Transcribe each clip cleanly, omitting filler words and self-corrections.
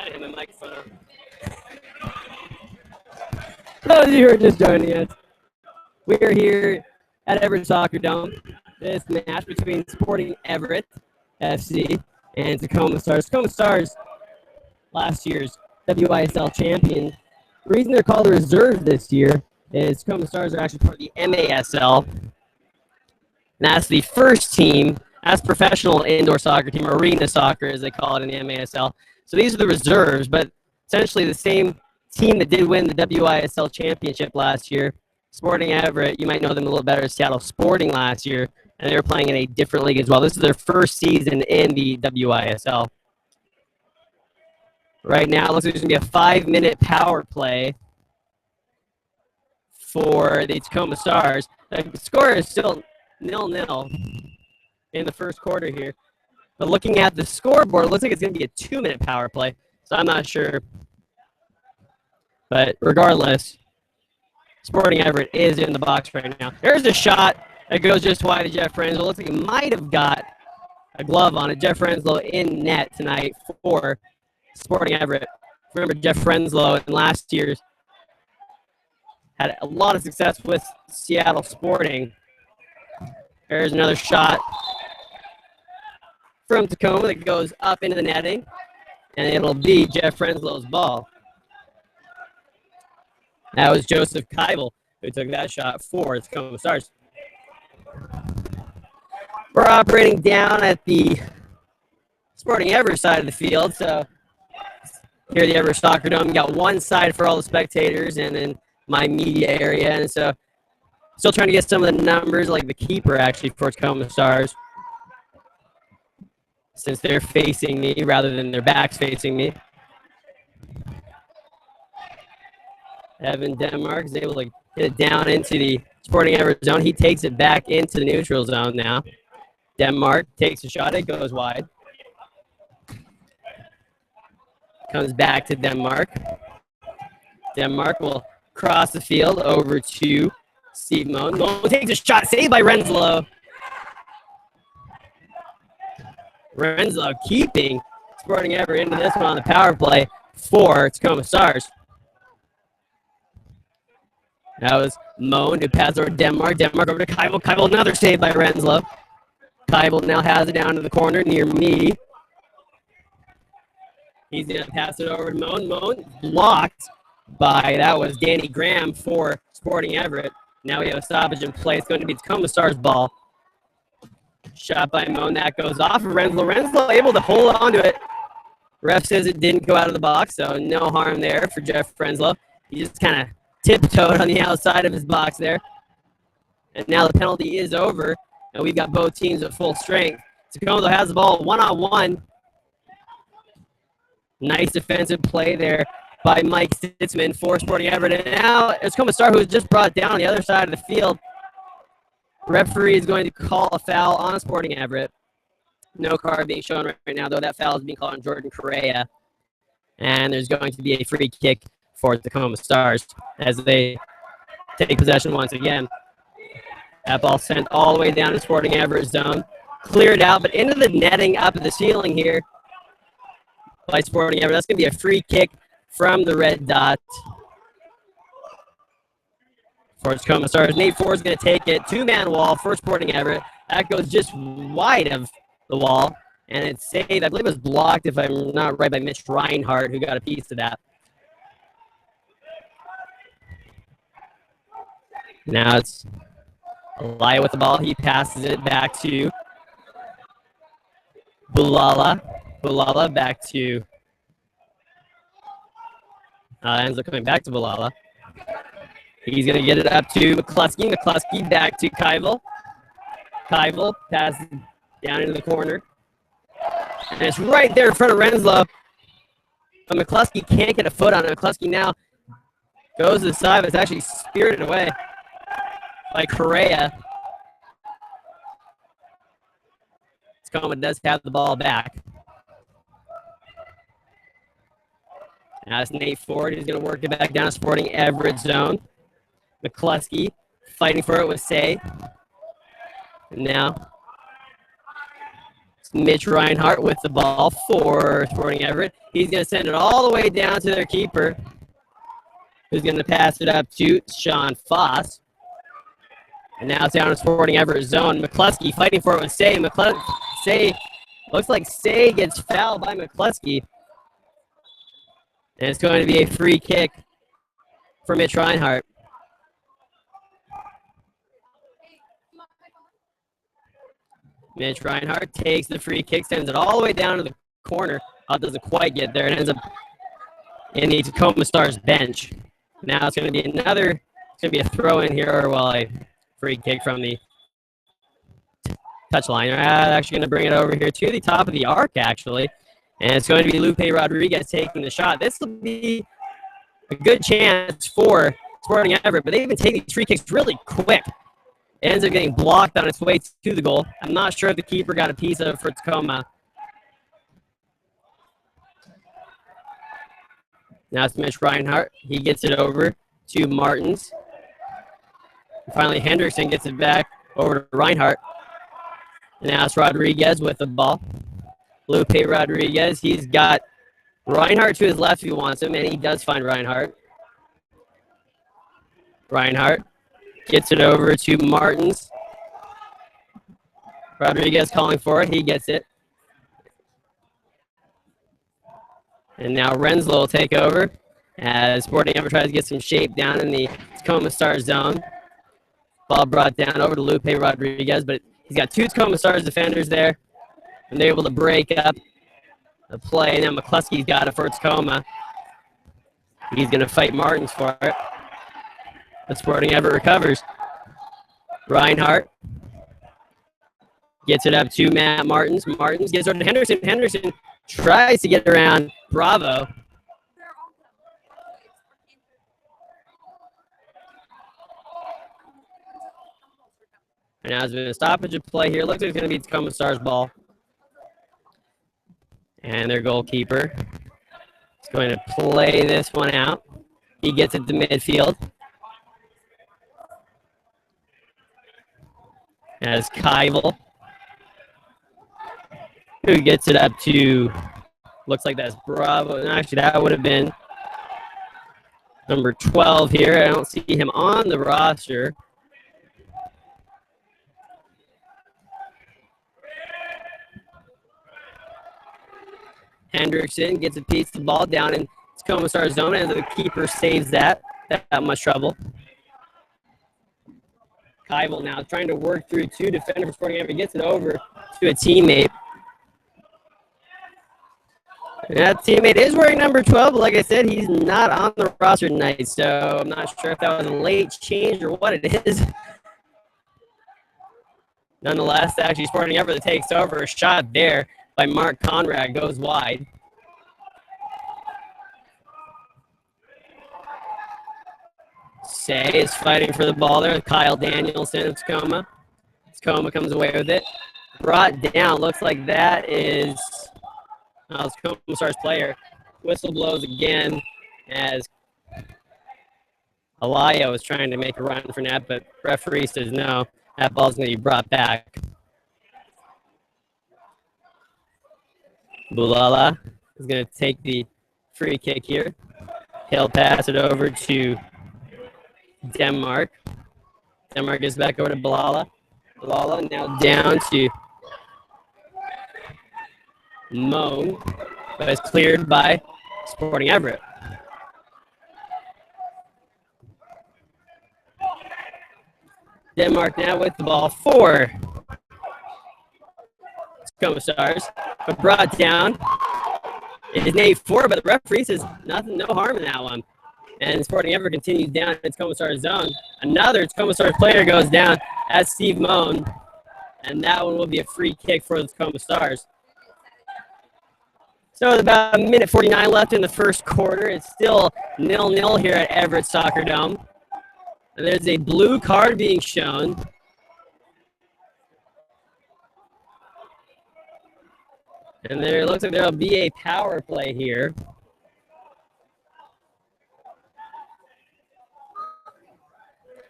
I didn't have my microphone on. For those of you who are just joining us, we are here at Everett Soccer Dome. This match between Sporting Everett FC and Tacoma Stars. Tacoma Stars, last year's WISL champion. The reason they're called the Reserves this year is Tacoma Stars are actually part of the MASL. And that's the first team, that's professional indoor soccer team, arena soccer as they call it in the MASL. So these are the reserves, but essentially the same team that did win the WISL championship last year. Sporting Everett, you might know them a little better as Seattle Sporting last year, and they were playing in a different league as well. This is their first season in the WISL. Right now, it looks like there's going to be a 5-minute power play for the Tacoma Stars. The score is still 0-0 in the first quarter here. But looking at the scoreboard, it looks like it's going to be a 2-minute power play, so I'm not sure. But regardless, Sporting Everett is in the box right now. There's a shot that goes just wide of Jeff Renslow. Looks like he might have got a glove on it. Jeff Renslow in net tonight for Sporting Everett. Remember, Jeff Renslow in last year's had a lot of success with Seattle Sporting. There's another shot from Tacoma that goes up into the netting, and it'll be Jeff Renslow's ball. That was Joseph Keibel who took that shot for the Tacoma Stars. We're operating down at the Sporting Everett side of the field. So here at the Everett Soccer Dome, we got one side for all the spectators and then my media area. And so still trying to get some of the numbers, like the keeper actually for Tacoma Stars, since they're facing me rather than their backs facing me. Evan Denmark is able to get it down into the Sporting Everett zone. He takes it back into the neutral zone now. Denmark takes a shot. It goes wide. Comes back to Denmark. Denmark will cross the field over to Steve Moan. Moan takes a shot. Saved by Renslow. Renslow keeping Sporting Everett into this one on the power play for Tacoma Stars. That was Moan who passed over Denmark. Denmark over to Keibel. Keibel, another save by Renslow. Keibel now has it down to the corner near me. He's going to pass it over to Moan. Moan blocked by, that was Danny Graham for Sporting Everett. Now we have a stoppage in play. It's going to be Tacoma Stars' ball. Shot by Moan. That goes off of Renslow. Renslow able to hold on to it. Ref says it didn't go out of the box, so no harm there for Jeff Renslow. He just kind of tiptoed on the outside of his box there. And now the penalty is over, and we've got both teams at full strength. Tacoma has the ball one-on-one. Nice defensive play there by Mike Stitzman for Sporting Everett. And now it's Tacoma Star, who's just brought down on the other side of the field. Referee is going to call a foul on Sporting Everett. No card being shown right now, though. That foul is being called on Jordan Correa. And there's going to be a free kick for Tacoma Stars as they take possession once again. That ball sent all the way down to Sporting Everett zone. Cleared out, but into the netting up at the ceiling here by Sporting Everett. That's going to be a free kick from the red dot for Tacoma Stars. Nate Ford is going to take it. Two-man wall for Sporting Everett. That goes just wide of the wall, and it's saved. I believe it was blocked, if I'm not right, by Mitch Reinhardt, who got a piece of that. Now it's Elia with the ball. He passes it back to Bulala. Bulala back to ends up coming back to Bulala. He's going to get it up to McCluskey. McCluskey back to Keibel. Keibel passes down into the corner. And it's right there in front of Renslow. But McCluskey can't get a foot on it. McCluskey now goes to the side, but it's actually spirited away by Correa. Tacoma does have the ball back. Now it's Nate Ford. He's going to work it back down to Sporting Everett zone. McCluskey fighting for it with Say. And now Mitch Reinhardt with the ball for Sporting Everett. He's going to send it all the way down to their keeper, who's going to pass it up to Sean Foss. And now it's down to Sporting Everett zone. McCluskey fighting for it with Say. Say looks like Say gets fouled by McCluskey. And it's going to be a free kick for Mitch Reinhardt. Mitch Reinhardt takes the free kick, sends it all the way down to the corner. Oh, it doesn't quite get there. It ends up in the Tacoma Stars bench. Now it's going to be a throw in here, or a free kick from the touchline. They're actually going to bring it over here to the top of the arc, actually. And it's going to be Lupe Rodriguez taking the shot. This will be a good chance for Sporting Everett, but they've been taking these free kicks really quick. It ends up getting blocked on its way to the goal. I'm not sure if the keeper got a piece of it for Tacoma. Now it's Mitch Reinhardt. He gets it over to Martins. And finally, Hendrickson gets it back over to Reinhardt. And now it's Rodriguez with the ball. Lupe Rodriguez. He's got Reinhardt to his left if he wants him, and he does find Reinhardt. Reinhardt gets it over to Martins. Rodriguez calling for it. He gets it. And now Renslow will take over as Sporting Everett tries to get some shape down in the Tacoma Stars zone. Ball brought down over to Lupe Rodriguez, but he's got two Tacoma Stars defenders there, and they're able to break up the play. Now McCluskey's got it for Tacoma. He's going to fight Martins for it. But Sporting Everett recovers. Reinhardt gets it up to Matt Martins. Martins gets over to Henderson. Henderson tries to get around Bravo. And now there's been a stoppage of play here. Looks like it's going to be Tacoma Stars ball. And their goalkeeper is going to play this one out. He gets it to midfield. As Keivel, who gets it up to, looks like that's Bravo. And actually, that would have been number 12 here. I don't see him on the roster. Hendrickson gets a piece of the ball down in Tacoma Stars zone, and the keeper saves that. That much trouble. Keivel now trying to work through two defenders for Sporting Everett. Gets it over to a teammate. And that teammate is wearing number 12, but like I said, he's not on the roster tonight, so I'm not sure if that was a late change or what it is. Nonetheless, actually Sporting Everett takes over. A shot there by Mark Conrad goes wide. Say is fighting for the ball there. Kyle Danielson of Tacoma. Tacoma comes away with it. Brought down. Looks like that is Tacoma Stars player. Whistle blows again as Alaya was trying to make a run for net, but referee says no. That ball's going to be brought back. Bulala is going to take the free kick here. He'll pass it over to Denmark. Denmark gets back over to Bulala. Bulala now down to Moan, but it's cleared by Sporting Everett. Denmark now with the ball for Tacoma Stars, but brought down. It is an 8-4, but the referee says nothing, no harm in that one. And Sporting Everett continues down in Tacoma Stars zone. Another Tacoma Stars player goes down as Steve Moan, and that one will be a free kick for the Tacoma Stars. So with about 1:49 left in the first quarter. It's still 0-0 here at Everett Soccer Dome. And there's a blue card being shown. And there looks like there'll be a power play here.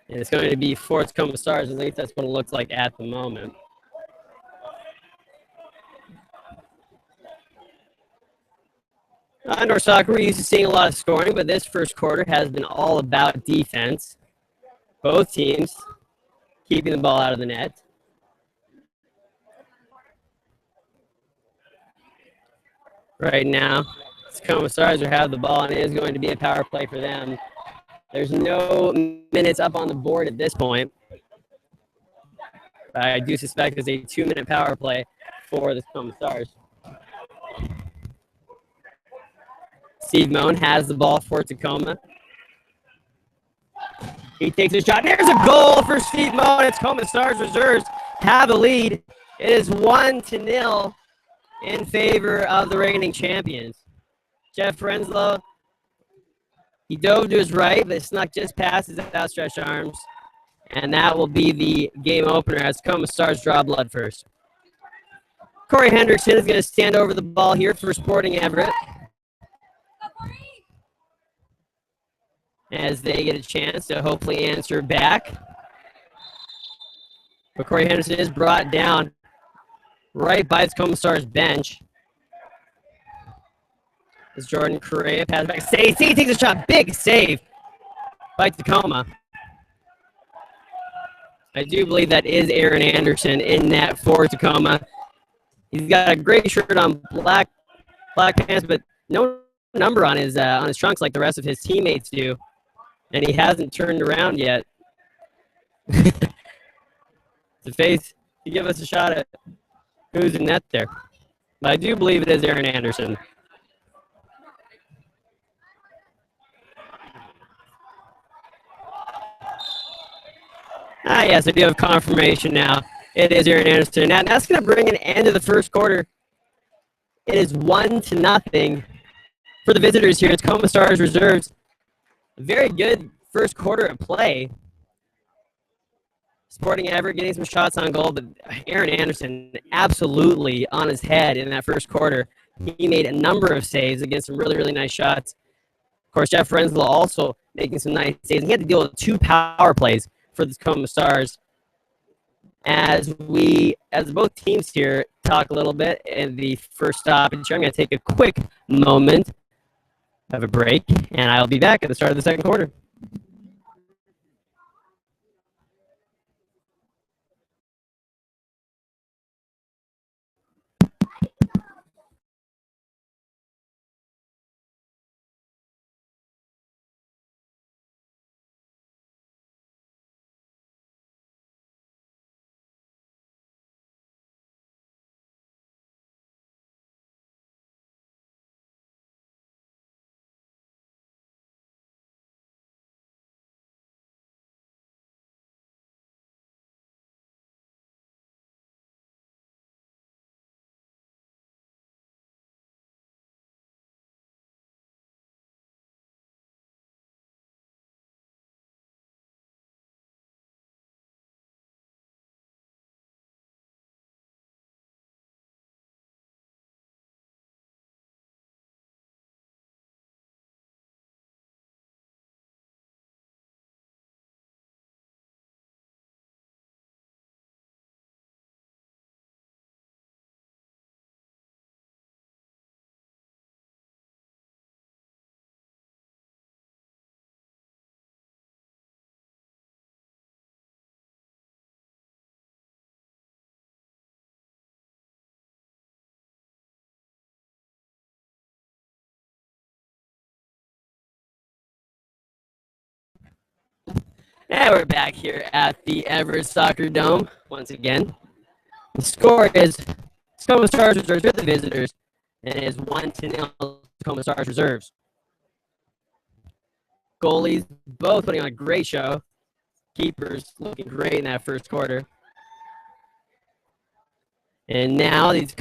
And it's going to be for Tacoma Stars. At least that's what it looks like at the moment. indoor soccer, we're used to seeing a lot of scoring, but this first quarter has been all about defense. Both teams keeping the ball out of the net. Right now, Tacoma Stars have the ball, and it is going to be a power play for them. There's no minutes up on the board at this point. I do suspect it's a 2-minute power play for the Tacoma Stars. Steve Moan has the ball for Tacoma. He takes a shot. There's a goal for Steve Moan. It's Tacoma Stars Reserves have the lead. It is 1-0 in favor of the reigning champions. Jeff Renslow, he dove to his right, but snuck just past his outstretched arms. And that will be the game opener as Tacoma Stars draw blood first. Corey Hendrickson is going to stand over the ball here for Sporting Everett, as they get a chance to hopefully answer back. But Corey Henderson is brought down right by the Tacoma Stars bench. As Jordan Correa passes back, saves, he takes a shot, big save by Tacoma. I do believe that is Aaron Anderson in net for Tacoma. He's got a gray shirt on, black pants, but no number on his trunks like the rest of his teammates do, and he hasn't turned around yet. To face to give us a shot at who's in net there. But I do believe it is Aaron Anderson. Yes, I do have confirmation now. It is Aaron Anderson. Now that's going to bring an end to the first quarter. It is 1-0 for the visitors here. It's Tacoma Stars Reserves. A very good first quarter of play. Sporting Everett getting some shots on goal, but Aaron Anderson absolutely on his head in that first quarter. He made a number of saves against some really, really nice shots. Of course, Jeff Renslow also making some nice saves. He had to deal with 2 power plays for the Tacoma Stars. As both teams here talk a little bit in the first stoppage, I'm going to take a quick moment, have a break, and I'll be back at the start of the second quarter. And we're back here at the Everett Soccer Dome once again. The score is Tacoma Stars Reserves with the visitors, and it is 1-0 Tacoma Stars Reserves. Goalies both putting on a great show. Keepers looking great in that first quarter. And now these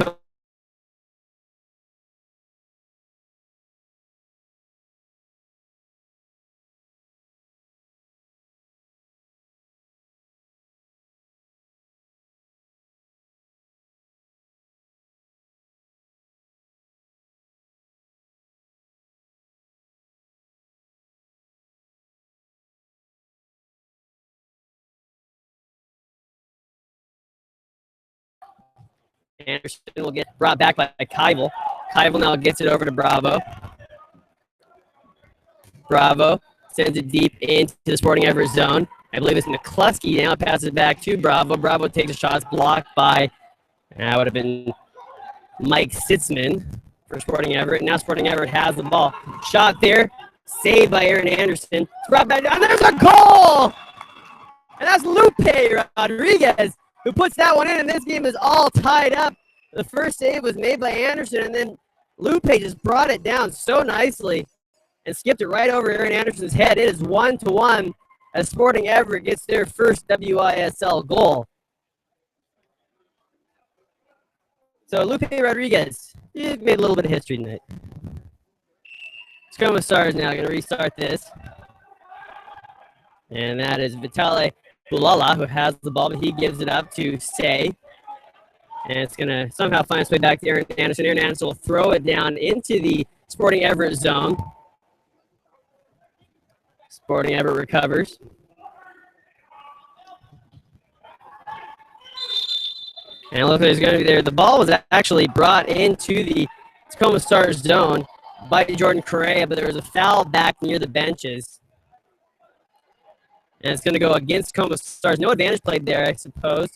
Anderson will get brought back by Keivel. Keivel now gets it over to Bravo. Bravo sends it deep into the Sporting Everett zone. I believe it's McCluskey now passes it back to Bravo. Bravo takes a shot, it's blocked by, that would have been Mike Sitzman for Sporting Everett. Now Sporting Everett has the ball. Shot there, saved by Aaron Anderson. It's brought back down, there's a goal! And that's Lupe Rodriguez who puts that one in, and this game is all tied up. The first save was made by Anderson, and then Lupe just brought it down so nicely and skipped it right over Aaron Anderson's head. It is 1-1 as Sporting Everett gets their first WISL goal. So Lupe Rodriguez, he made a little bit of history tonight. Tacoma Stars now going to restart this. And that is Vitale Bulala who has the ball, but he gives it up to Say. And it's going to somehow find its way back to Aaron Anderson. Aaron Anderson will throw it down into the Sporting Everett zone. Sporting Everett recovers. And look who's going to be there. The ball was actually brought into the Tacoma Stars zone by Jordan Correa, but there was a foul back near the benches. And it's going to go against Tacoma Stars. No advantage played there, I suppose,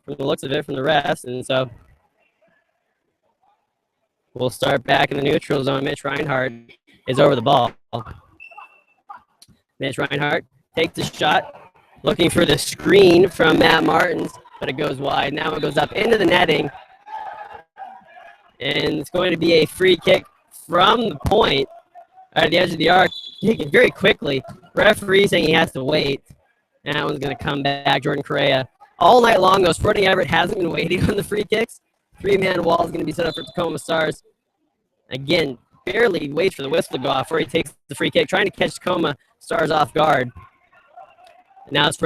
from the looks of it, from the refs. And so we'll start back in the neutral zone. Mitch Reinhardt is over the ball. Mitch Reinhardt takes the shot, looking for the screen from Matt Martins, but it goes wide. Now it goes up into the netting. And it's going to be a free kick from the point at the edge of the arc, taken very quickly. Referee saying he has to wait. And that one's going to come back, Jordan Correa. All night long, though, Sporting Everett hasn't been waiting on the free kicks. Three-man wall is going to be set up for Tacoma Stars. Again, barely waits for the whistle to go off before he takes the free kick, trying to catch Tacoma Stars off guard. And now it's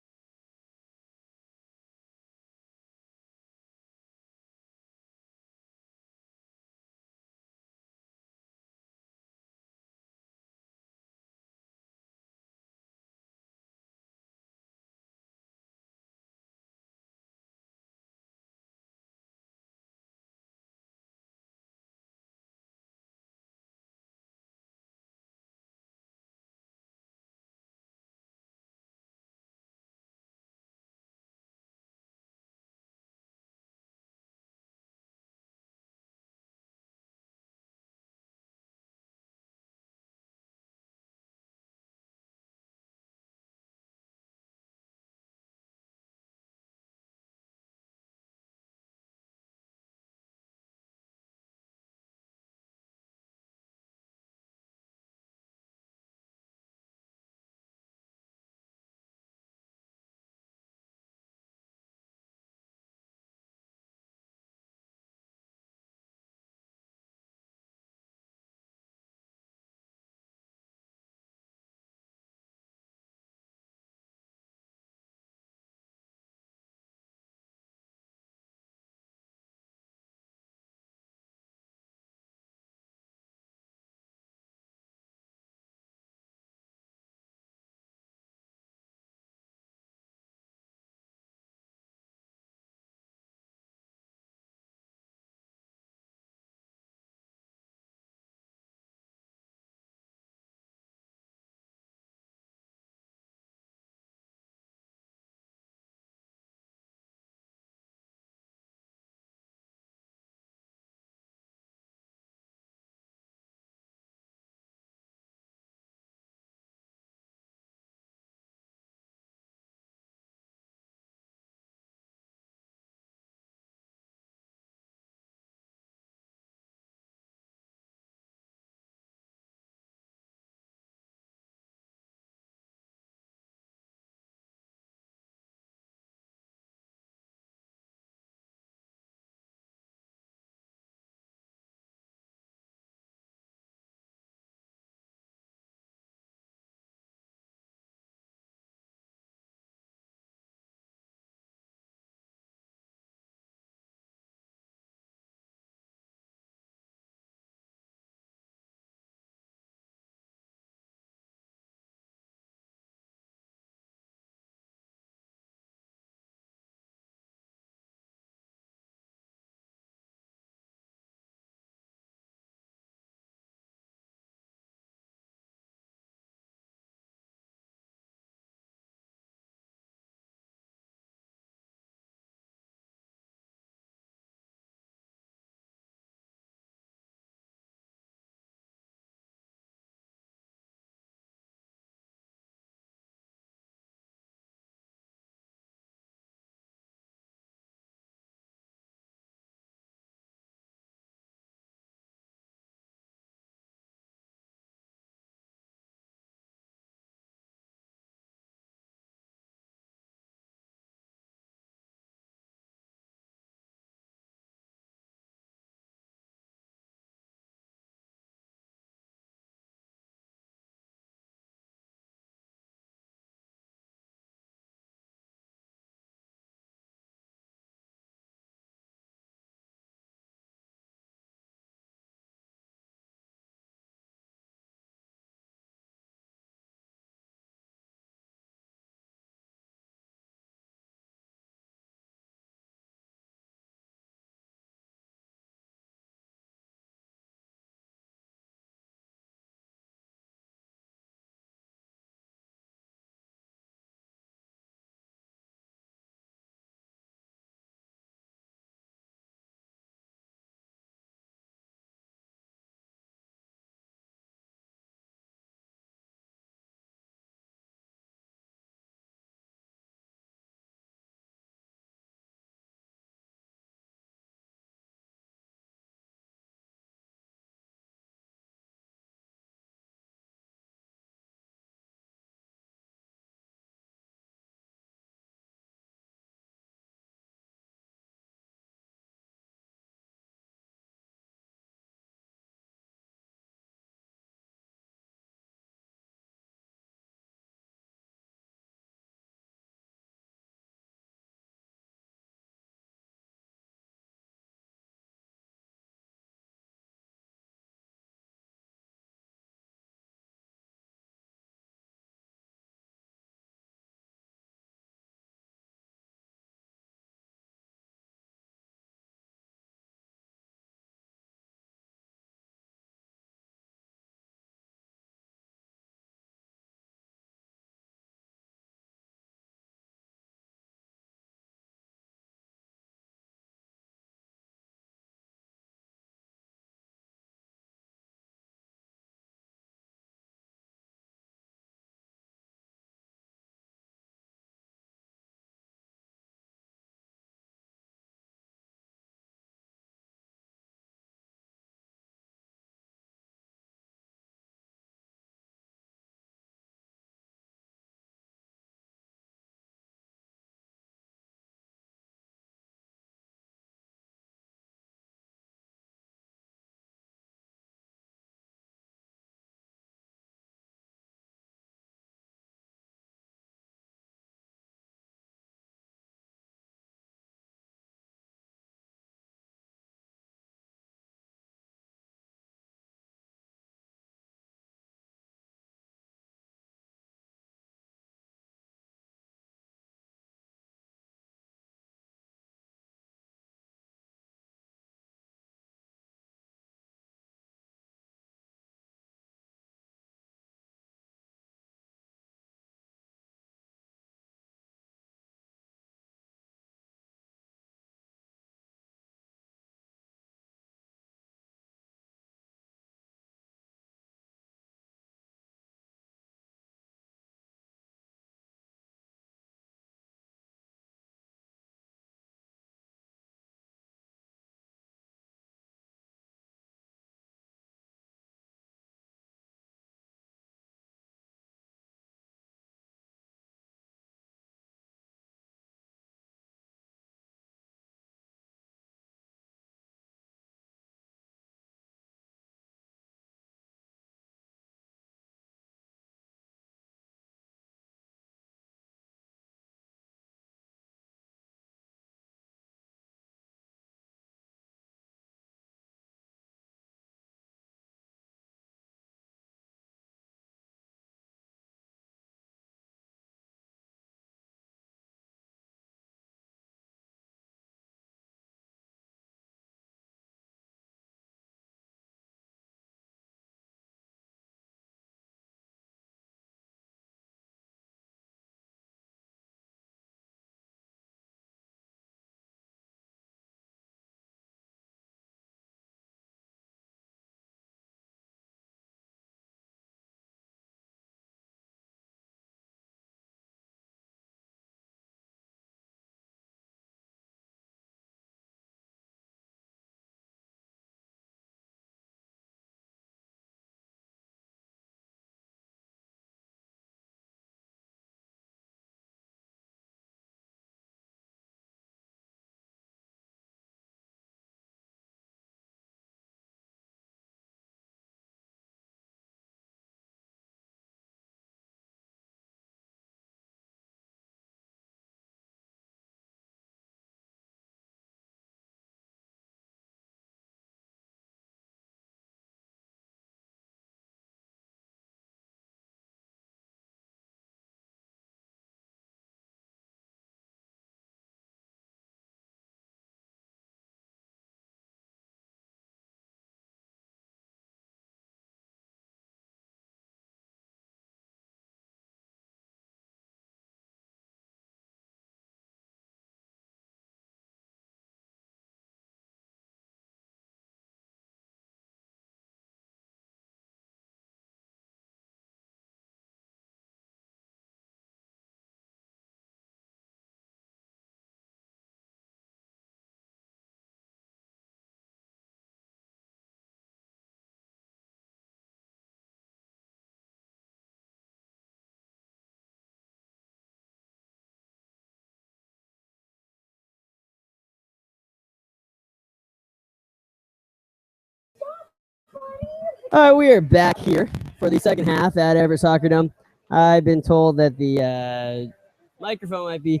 We are back here for the second half at Everett Soccer Dome. I've been told that the microphone might be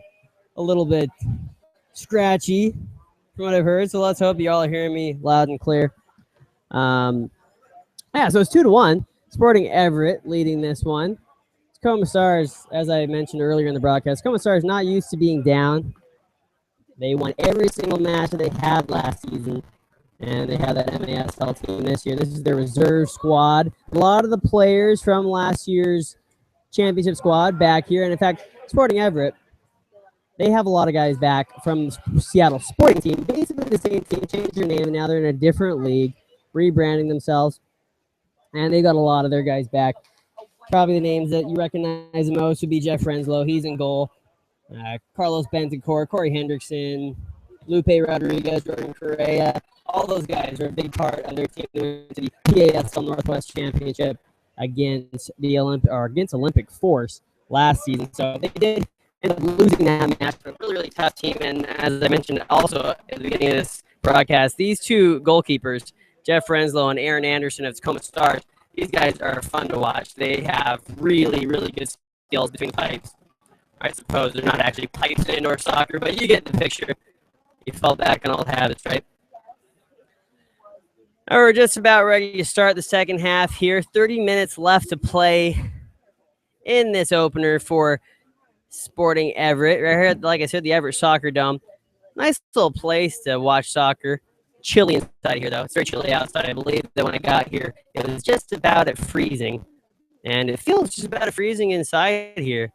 a little bit scratchy from what I've heard, so let's hope you all are hearing me loud and clear. Yeah, so it's 2-1. Sporting Everett leading this one. Tacoma Stars, as I mentioned earlier in the broadcast, Tacoma Stars not used to being down. They won every single match that they had last season. And they have that MASL team this year. This is their reserve squad. A lot of the players from last year's championship squad back here. And in fact, Sporting Everett, they have a lot of guys back from the Seattle Sporting team. Basically the same team, changed their name, and now they're in a different league, rebranding themselves. And they got a lot of their guys back. Probably the names that you recognize the most would be Jeff Renslow. He's in goal. Carlos Bentancur, Corey Hendrickson, Lupe Rodriguez, Jordan Correa. All those guys are a big part of their team to the PASL Northwest Championship against Olympic Force last season. So they did end up losing that match, but a really, really tough team. And as I mentioned also at the beginning of this broadcast, these two goalkeepers, Jeff Renslow and Aaron Anderson of Tacoma Stars, these guys are fun to watch. They have really, really good skills between the pipes. I suppose they're not actually pipes in indoor soccer, but you get the picture. You fall back on old habits, right? We're just about ready to start the second half here. 30 minutes left to play in this opener for Sporting Everett. Right here, like I said, the Everett Soccer Dome. Nice little place to watch soccer. Chilly inside here, though. It's very chilly outside. I believe that when I got here, it was just about at freezing. And it feels just about at freezing inside here.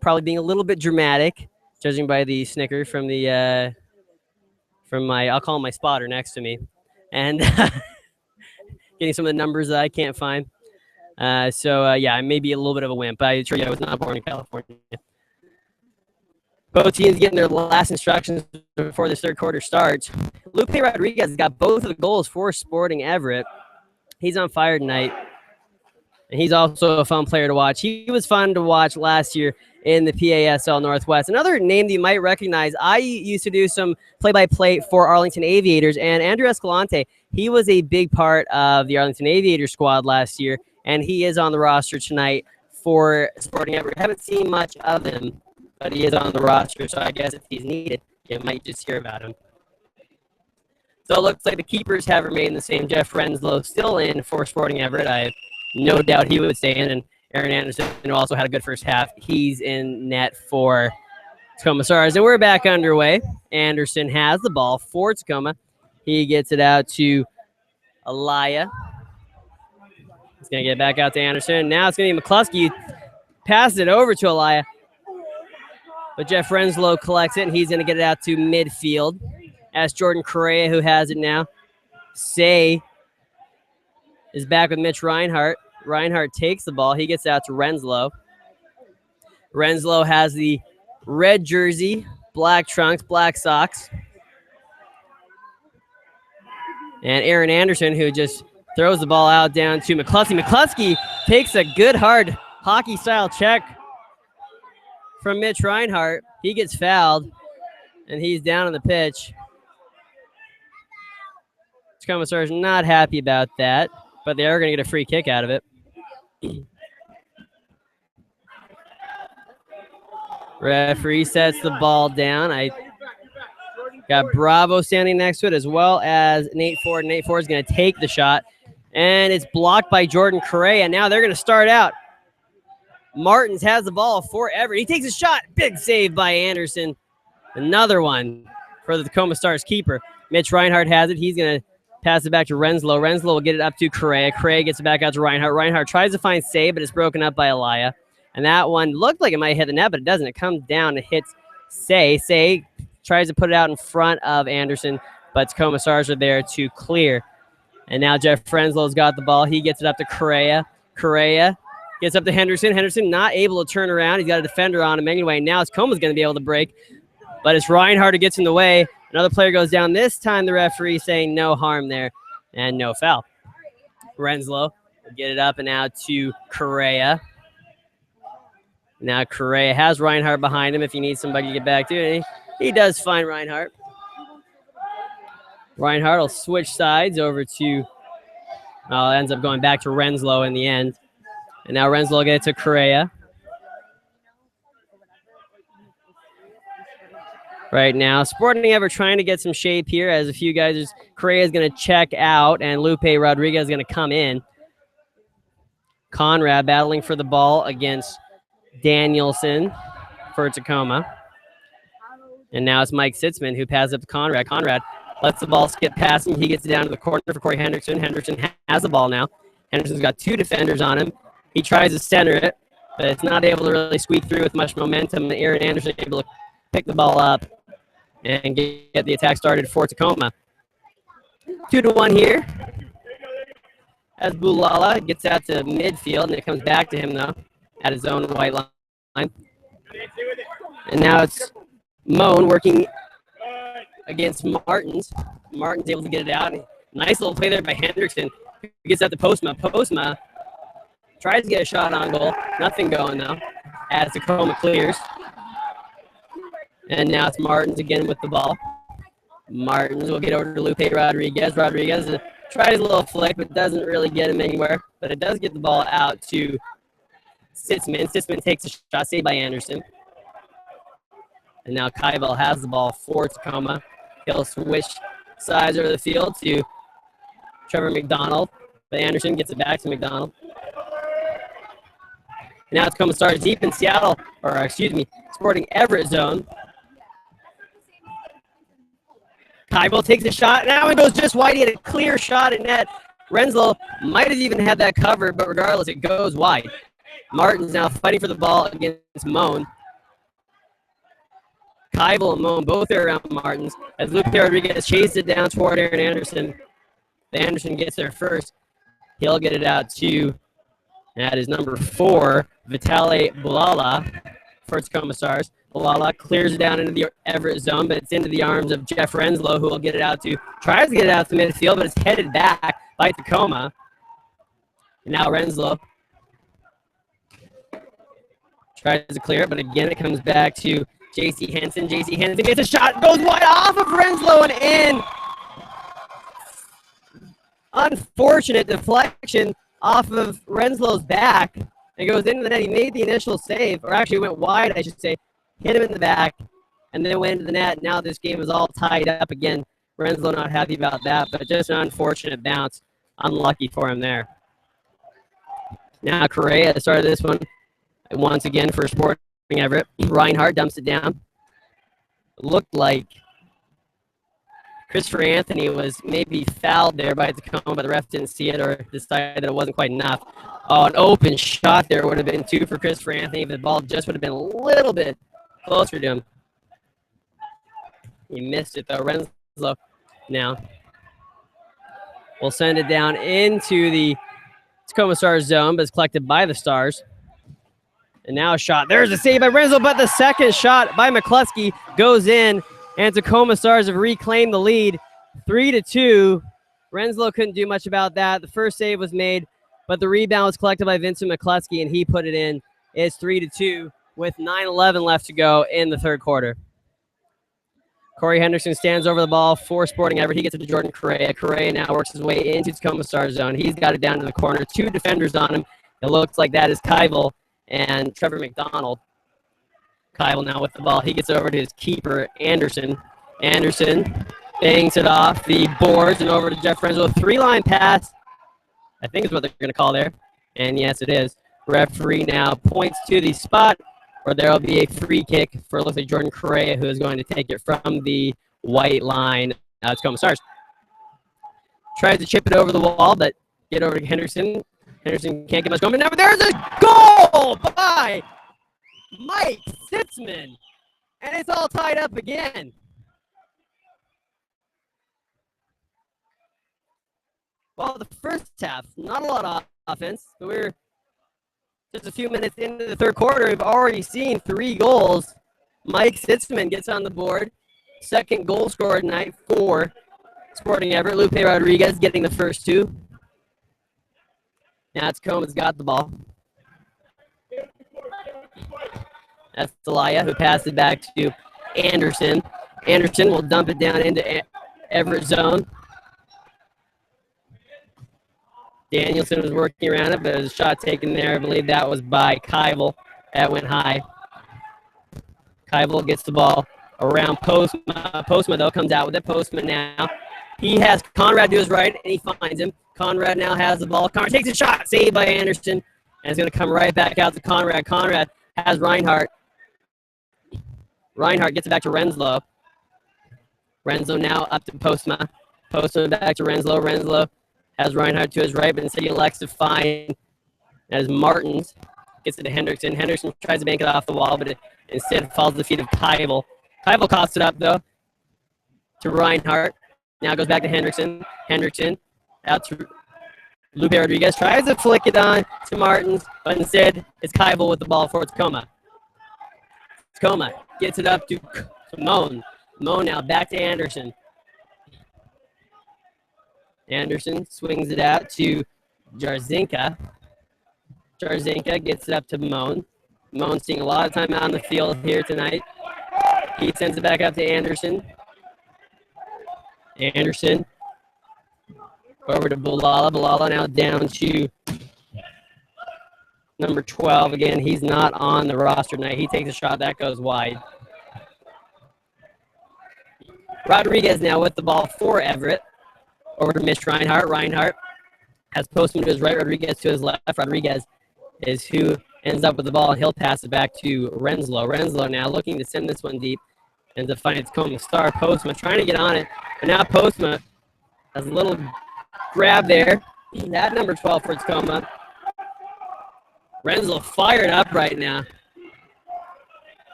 Probably being a little bit dramatic, judging by the snicker from the from my, I'll call him my spotter next to me, and getting some of the numbers that I can't find. Yeah, I may be a little bit of a wimp. I assure you I was not born in California. Both teams getting their last instructions before this third quarter starts. Lupe Rodriguez got both of the goals for Sporting Everett. He's on fire tonight. And he's also a fun player to watch. He was fun to watch last year in the PASL Northwest. Another name that you might recognize, I used to do some play-by-play for Arlington Aviators, and Andrew Escalante, he was a big part of the Arlington Aviators squad last year, and he is on the roster tonight for Sporting Everett. Haven't seen much of him, but he is on the roster, so I guess if he's needed, you might just hear about him. So it looks like the keepers have remained the same. Jeff Renslow still in for Sporting Everett. I have no doubt he would stay in, and Aaron Anderson also had a good first half. He's in net for Tacoma Stars, and we're back underway. Anderson has the ball for Tacoma. He gets it out to Alaya. He's going to get it back out to Anderson. Now it's going to be McCluskey. Passes it over to Alaya. But Jeff Renslow collects it, and he's going to get it out to midfield. That's Jordan Correa who has it now. Say is back with Mitch Reinhardt. Reinhardt takes the ball. He gets out to Renslow. Renslow has the red jersey, black trunks, black socks. And Aaron Anderson, who just throws the ball out down to McCluskey. McCluskey takes a good, hard hockey-style check from Mitch Reinhardt. He gets fouled, and he's down on the pitch. Tacoma Stars not happy about that, but they are going to get a free kick out of it. Referee sets the ball down. I got Bravo standing next to it, as well as Nate Ford. Nate Ford is going to take the shot, and it's blocked by Jordan Correa. Now they're going to start out. Martins has the ball for Everett. He takes a shot. Big save by Anderson. Another one for the Tacoma Stars keeper. Mitch Reinhardt has it. He's going to pass it back to Renslow. Renslow will get it up to Correa. Correa gets it back out to Reinhardt. Reinhardt tries to find Say, but it's broken up by Alaya. And that one looked like it might hit the net, but it doesn't. It comes down and hits Say. Say tries to put it out in front of Anderson, but Tacoma Stars are there to clear. And now Jeff Renslow's got the ball. He gets it up to Correa. Correa gets up to Henderson. Henderson not able to turn around. He's got a defender on him anyway. Now Tacoma's going to be able to break, but it's Reinhardt who gets in the way. Another player goes down. This time the referee saying no harm there and no foul. Renslow will get it up and out to Correa. Now Correa has Reinhardt behind him if he needs somebody to get back to it. He does find Reinhardt. Reinhardt will switch sides over to Well, it ends up going back to Renslow in the end. And now Renslow gets to Correa. Right now, Sporting Everett trying to get some shape here as a few guys. Correa is going to check out, and Lupe Rodriguez is going to come in. Conrad battling for the ball against Danielson for Tacoma. And now it's Mike Sitzman who passes up to Conrad. Conrad lets the ball skip past him. He gets it down to the corner for Corey Henderson. Henderson has the ball now. Henderson's got two defenders on him. He tries to center it, but it's not able to really squeak through with much momentum. And Aaron Anderson able to pick the ball up and get the attack started for Tacoma. 2-1 here. As Bulala gets out to midfield, and it comes back to him, though, at his own white line. And now it's Moan working against Martins. Martins able to get it out. Nice little play there by Hendrickson. He gets out to Postma. Postma tries to get a shot on goal. Nothing going, though, as Tacoma clears. And now it's Martins again with the ball. Martins will get over to Lupe Rodriguez. Rodriguez tries a little flick, but doesn't really get him anywhere. But it does get the ball out to Sitzman. Sitzman takes a shot, saved by Anderson. And now Kybel has the ball for Tacoma. He'll switch sides over the field to Trevor McDonald. But Anderson gets it back to McDonald. And now Tacoma Stars deep in Seattle, or excuse me, Sporting Everett zone. Kybel takes a shot. Now it goes just wide. He had a clear shot at net. Renslow might have even had that covered, but regardless, it goes wide. Martin's now fighting for the ball against Moan. Kybel and Moan both are around Martins as Lupe Rodriguez chases it down toward Aaron Anderson. Anderson gets there first. He'll get it out to, that is number 4, Vitale Bulala for Tacoma Stars. Bulala clears it down into the Everett zone, but it's into the arms of Jeff Renslow, who will get it out to, tries to get it out to midfield, but it's headed back by Tacoma. And now Renslow tries to clear it, but again it comes back to J.C. Henson. J.C. Henson gets a shot, goes wide off of Renslow and in. Unfortunate deflection off of Renslow's back. It goes into the net. He made the initial save, or actually went wide, I should say. Hit him in the back, and then went into the net. Now this game is all tied up again. Renslow not happy about that, but just an unfortunate bounce. Unlucky for him there. Now Correa started this one once again for Sporting Everett. Reinhardt dumps it down. It looked like Christopher Anthony was maybe fouled there by Tacoma, but the ref didn't see it or decided that it wasn't quite enough. Oh, an open shot there would have been 2 for Christopher Anthony. The ball just would have been a little bit closer to him. He missed it, though. Renslow now will send it down into the Tacoma Stars zone, but it's collected by the Stars. And now a shot. There's a save by Renslow, but the second shot by McCluskey goes in, and Tacoma Stars have reclaimed the lead 3-2. Renslow couldn't do much about that. The first save was made, but the rebound was collected by Vincent McCluskey, and he put it in. It's 3-2 with 9:11 left to go in the third quarter. Corey Henderson stands over the ball for Sporting Everett. He gets it to Jordan Correa. Correa now works his way into Tacoma Stars zone. He's got it down to the corner. 2 defenders on him. It looks like that is Kybel and Trevor McDonald. Kybel now with the ball. He gets over to his keeper, Anderson. Anderson bangs it off the boards and over to Jeff Renslow. 3-line pass, I think is what they're going to call there. And yes, it is. Referee now points to the spot where there will be a free kick for, looks like, Jordan Correa, who is going to take it from the white line. Tacoma Stars. Tries to chip it over the wall, but get over to Henderson. Henderson can't get much going. Now, but there's a goal by Mike Sitzman. And it's all tied up again. Well, the first half, not a lot of offense, but we're just a few minutes into the third quarter. We've already seen 3 goals. Mike Sitzman gets on the board. Second goal scorer tonight for Sporting Everett. Lupe Rodriguez getting the first 2. Now Tacoma's got the ball. That's Delia, who passed it back to Anderson. Anderson will dump it down into Everett zone. Danielson was working around it, but there was a shot taken there. I believe that was by Keivel. That went high. Keivel gets the ball around Postma. Postma, though, comes out with it. Postma now. He has Conrad to his right, and he finds him. Conrad now has the ball. Conrad takes a shot, saved by Anderson, and it's going to come right back out to Conrad. Conrad has Reinhardt. Reinhardt gets it back to Renslow. Renslow now up to Postma. Postma back to Renslow. Renslow has Reinhardt to his right, but instead he elects to find as Martins gets it to Hendrickson. Hendrickson tries to bank it off the wall, but it instead falls to the feet of Keivel. Keivel coughs it up, though, to Reinhardt. Now goes back to Hendrickson. Hendrickson out to Lupe Rodriguez. Tries to flick it on to Martins, but instead it's Keivel with the ball for Tacoma. Tacoma gets it up to Moan. Moan now back to Anderson. Anderson swings it out to Jarzinka. Jarzinka gets it up to Moan. Moan seeing a lot of time out on the field here tonight. He sends it back up to Anderson. Anderson over to Bulala. Bulala now down to number 12. Again, he's not on the roster tonight. He takes a shot. That goes wide. Rodriguez now with the ball for Everett. Over to Mitch Reinhardt. Reinhardt has Postman to his right, Rodriguez to his left. Rodriguez is who ends up with the ball. He'll pass it back to Renslow. Renslow now looking to send this one deep. Ends up finding Tacoma Star. Postma trying to get on it. But now Postma has a little grab there. That number 12 for Tacoma. Renslow fired up right now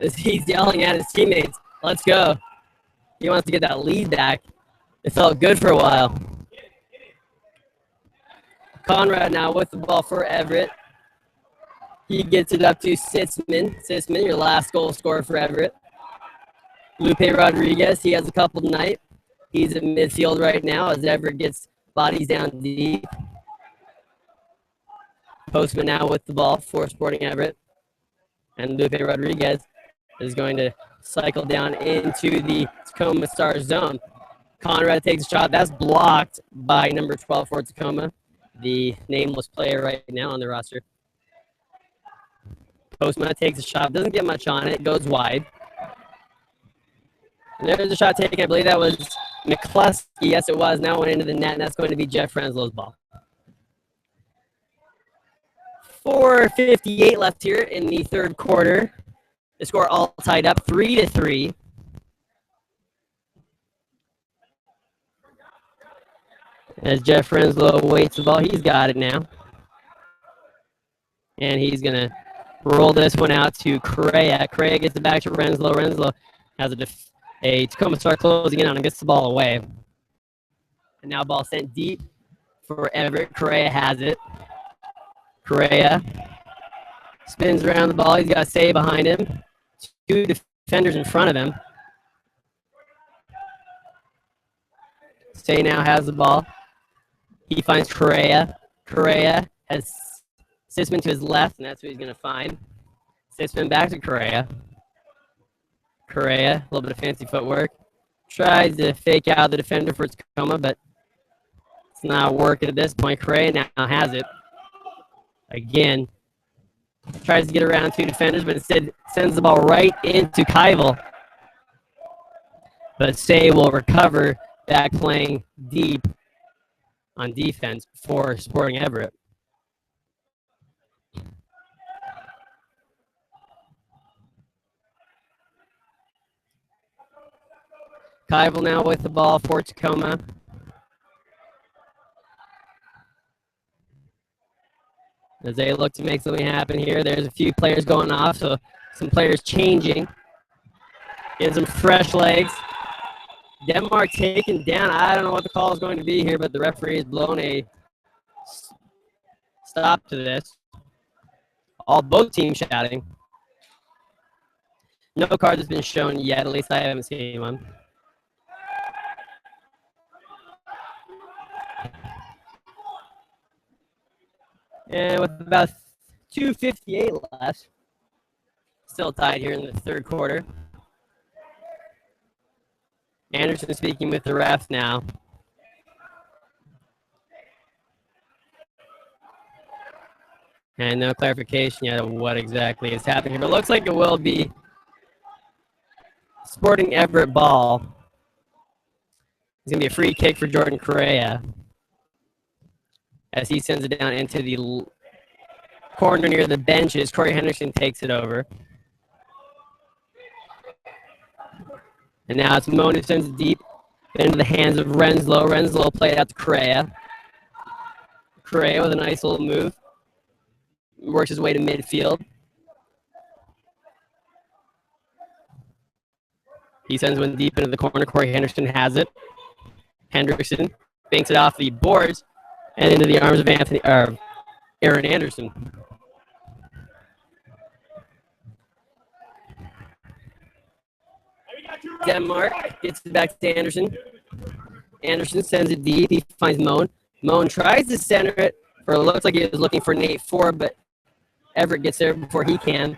as he's yelling at his teammates, let's go. He wants to get that lead back. It felt good for a while. Conrad now with the ball for Everett. He gets it up to Sitzman. Sitzman, your last goal scorer for Everett. Lupe Rodriguez, he has a couple tonight. He's in midfield right now as Everett gets bodies down deep. Postman now with the ball for Sporting Everett. And Lupe Rodriguez is going to cycle down into the Tacoma Stars zone. Conrad takes a shot. That's blocked by number 12 for Tacoma, the nameless player right now on the roster. Postman takes a shot. Doesn't get much on it. Goes wide. And there's a shot taken. I believe that was McCluskey. Yes, it was. Now went into the net, and that's going to be Jeff Renslow's ball. 4:58 left here in the third quarter. The score all tied up 3-3. As Jeff Renslow waits the ball, he's got it now. And he's going to roll this one out to Correa. Correa gets it back to Renslow. Renslow has a Tacoma Star closing in on him, gets the ball away. And now ball sent deep for Everett. Correa has it. Correa spins around the ball. He's got a save behind him. Two defenders in front of him. Say now has the ball. He finds Correa. Correa has Sitzman to his left, and that's who he's going to find. Sitzman back to Correa. Correa, a little bit of fancy footwork. Tries to fake out the defender for Tacoma, but it's not working at this point. Correa now has it. Again, tries to get around two defenders, but instead sends the ball right into Keivel. But Say will recover, back playing deep on defense for Sporting Everett. Keivel now with the ball for Tacoma. As they look to make something happen here, there's a few players going off, so some players changing. Getting some fresh legs. Denmark taken down. I don't know what the call is going to be here, but the referee has blown a stop to this. Both teams shouting. No card has been shown yet. At least I haven't seen one. And with about 2:58 left, still tied here in the third quarter. Anderson speaking with the refs now. And no clarification yet of what exactly is happening here, but it looks like it will be Sporting Everett ball. It's going to be a free kick for Jordan Correa as he sends it down into the corner near the benches. Corey Henderson takes it over. And now it's Moan who sends it deep into the hands of Renslow. Renslow played out to Correa. Correa with a nice little move. Works his way to midfield. He sends one deep into the corner. Corey Henderson has it. Henderson banks it off the boards and into the arms of Aaron Anderson. Denmark gets it back to Anderson. Anderson sends it deep. He finds Moan. Moan tries to center it, or it looks like he was looking for Nate Ford, but Everett gets there before he can.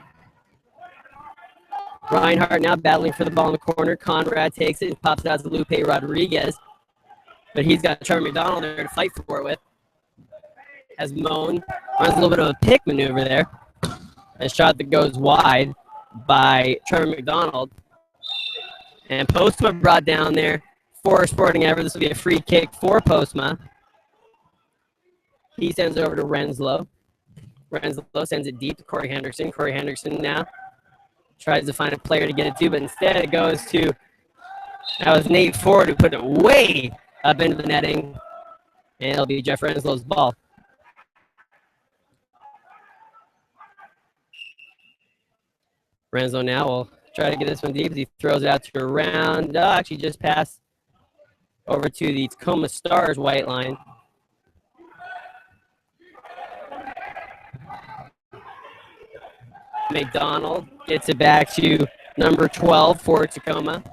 Reinhardt now battling for the ball in the corner. Conrad takes it and pops it out to Lupe Rodriguez. But he's got Trevor McDonald there to fight for it with. As Moan runs a little bit of a pick maneuver there. A shot that goes wide by Trevor McDonald. And Postma brought down there for Sporting Everett. This will be a free kick for Postma. He sends it over to Renslow. Renslow sends it deep to Corey Henderson. Corey Henderson now tries to find a player to get it to, but instead it goes to, that was Nate Ford who put it way up into the netting. And it'll be Jeff Renslow's ball. Renslow now will try to get this one deep as he throws it out to around. Actually just passed over to the Tacoma Stars white line. McDonald gets it back to number 12 for Tacoma.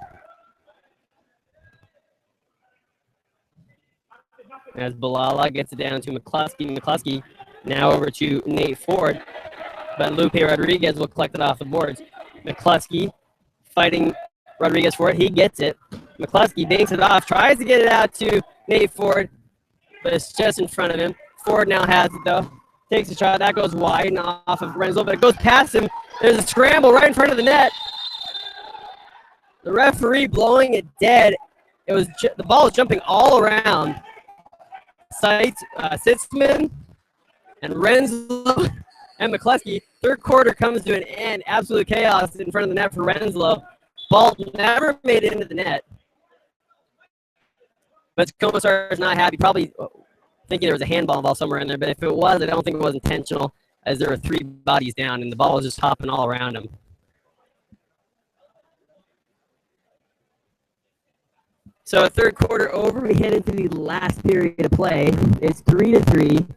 As Bilala gets it down to McCluskey. McCluskey now over to Nate Ford. But Lupe Rodriguez will collect it off the boards. McCluskey fighting Rodriguez for it. He gets it. McCluskey banks it off, tries to get it out to Nate Ford, but it's just in front of him. Ford now has it though. Takes a shot. That goes wide and off of Renslow, but it goes past him. There's a scramble right in front of the net. The referee blowing it dead. It was the ball was jumping all around. Sitzman and Renslow and McCluskey. Third quarter comes to an end. Absolute chaos in front of the net for Renslow. Ball never made it into the net. But Tacoma Stars not happy. Probably thinking there was a handball involved somewhere in there, but if it was, I don't think it was intentional, as there were three bodies down and the ball was just hopping all around him. So third quarter over, we head into the last period of play. It's 3-3.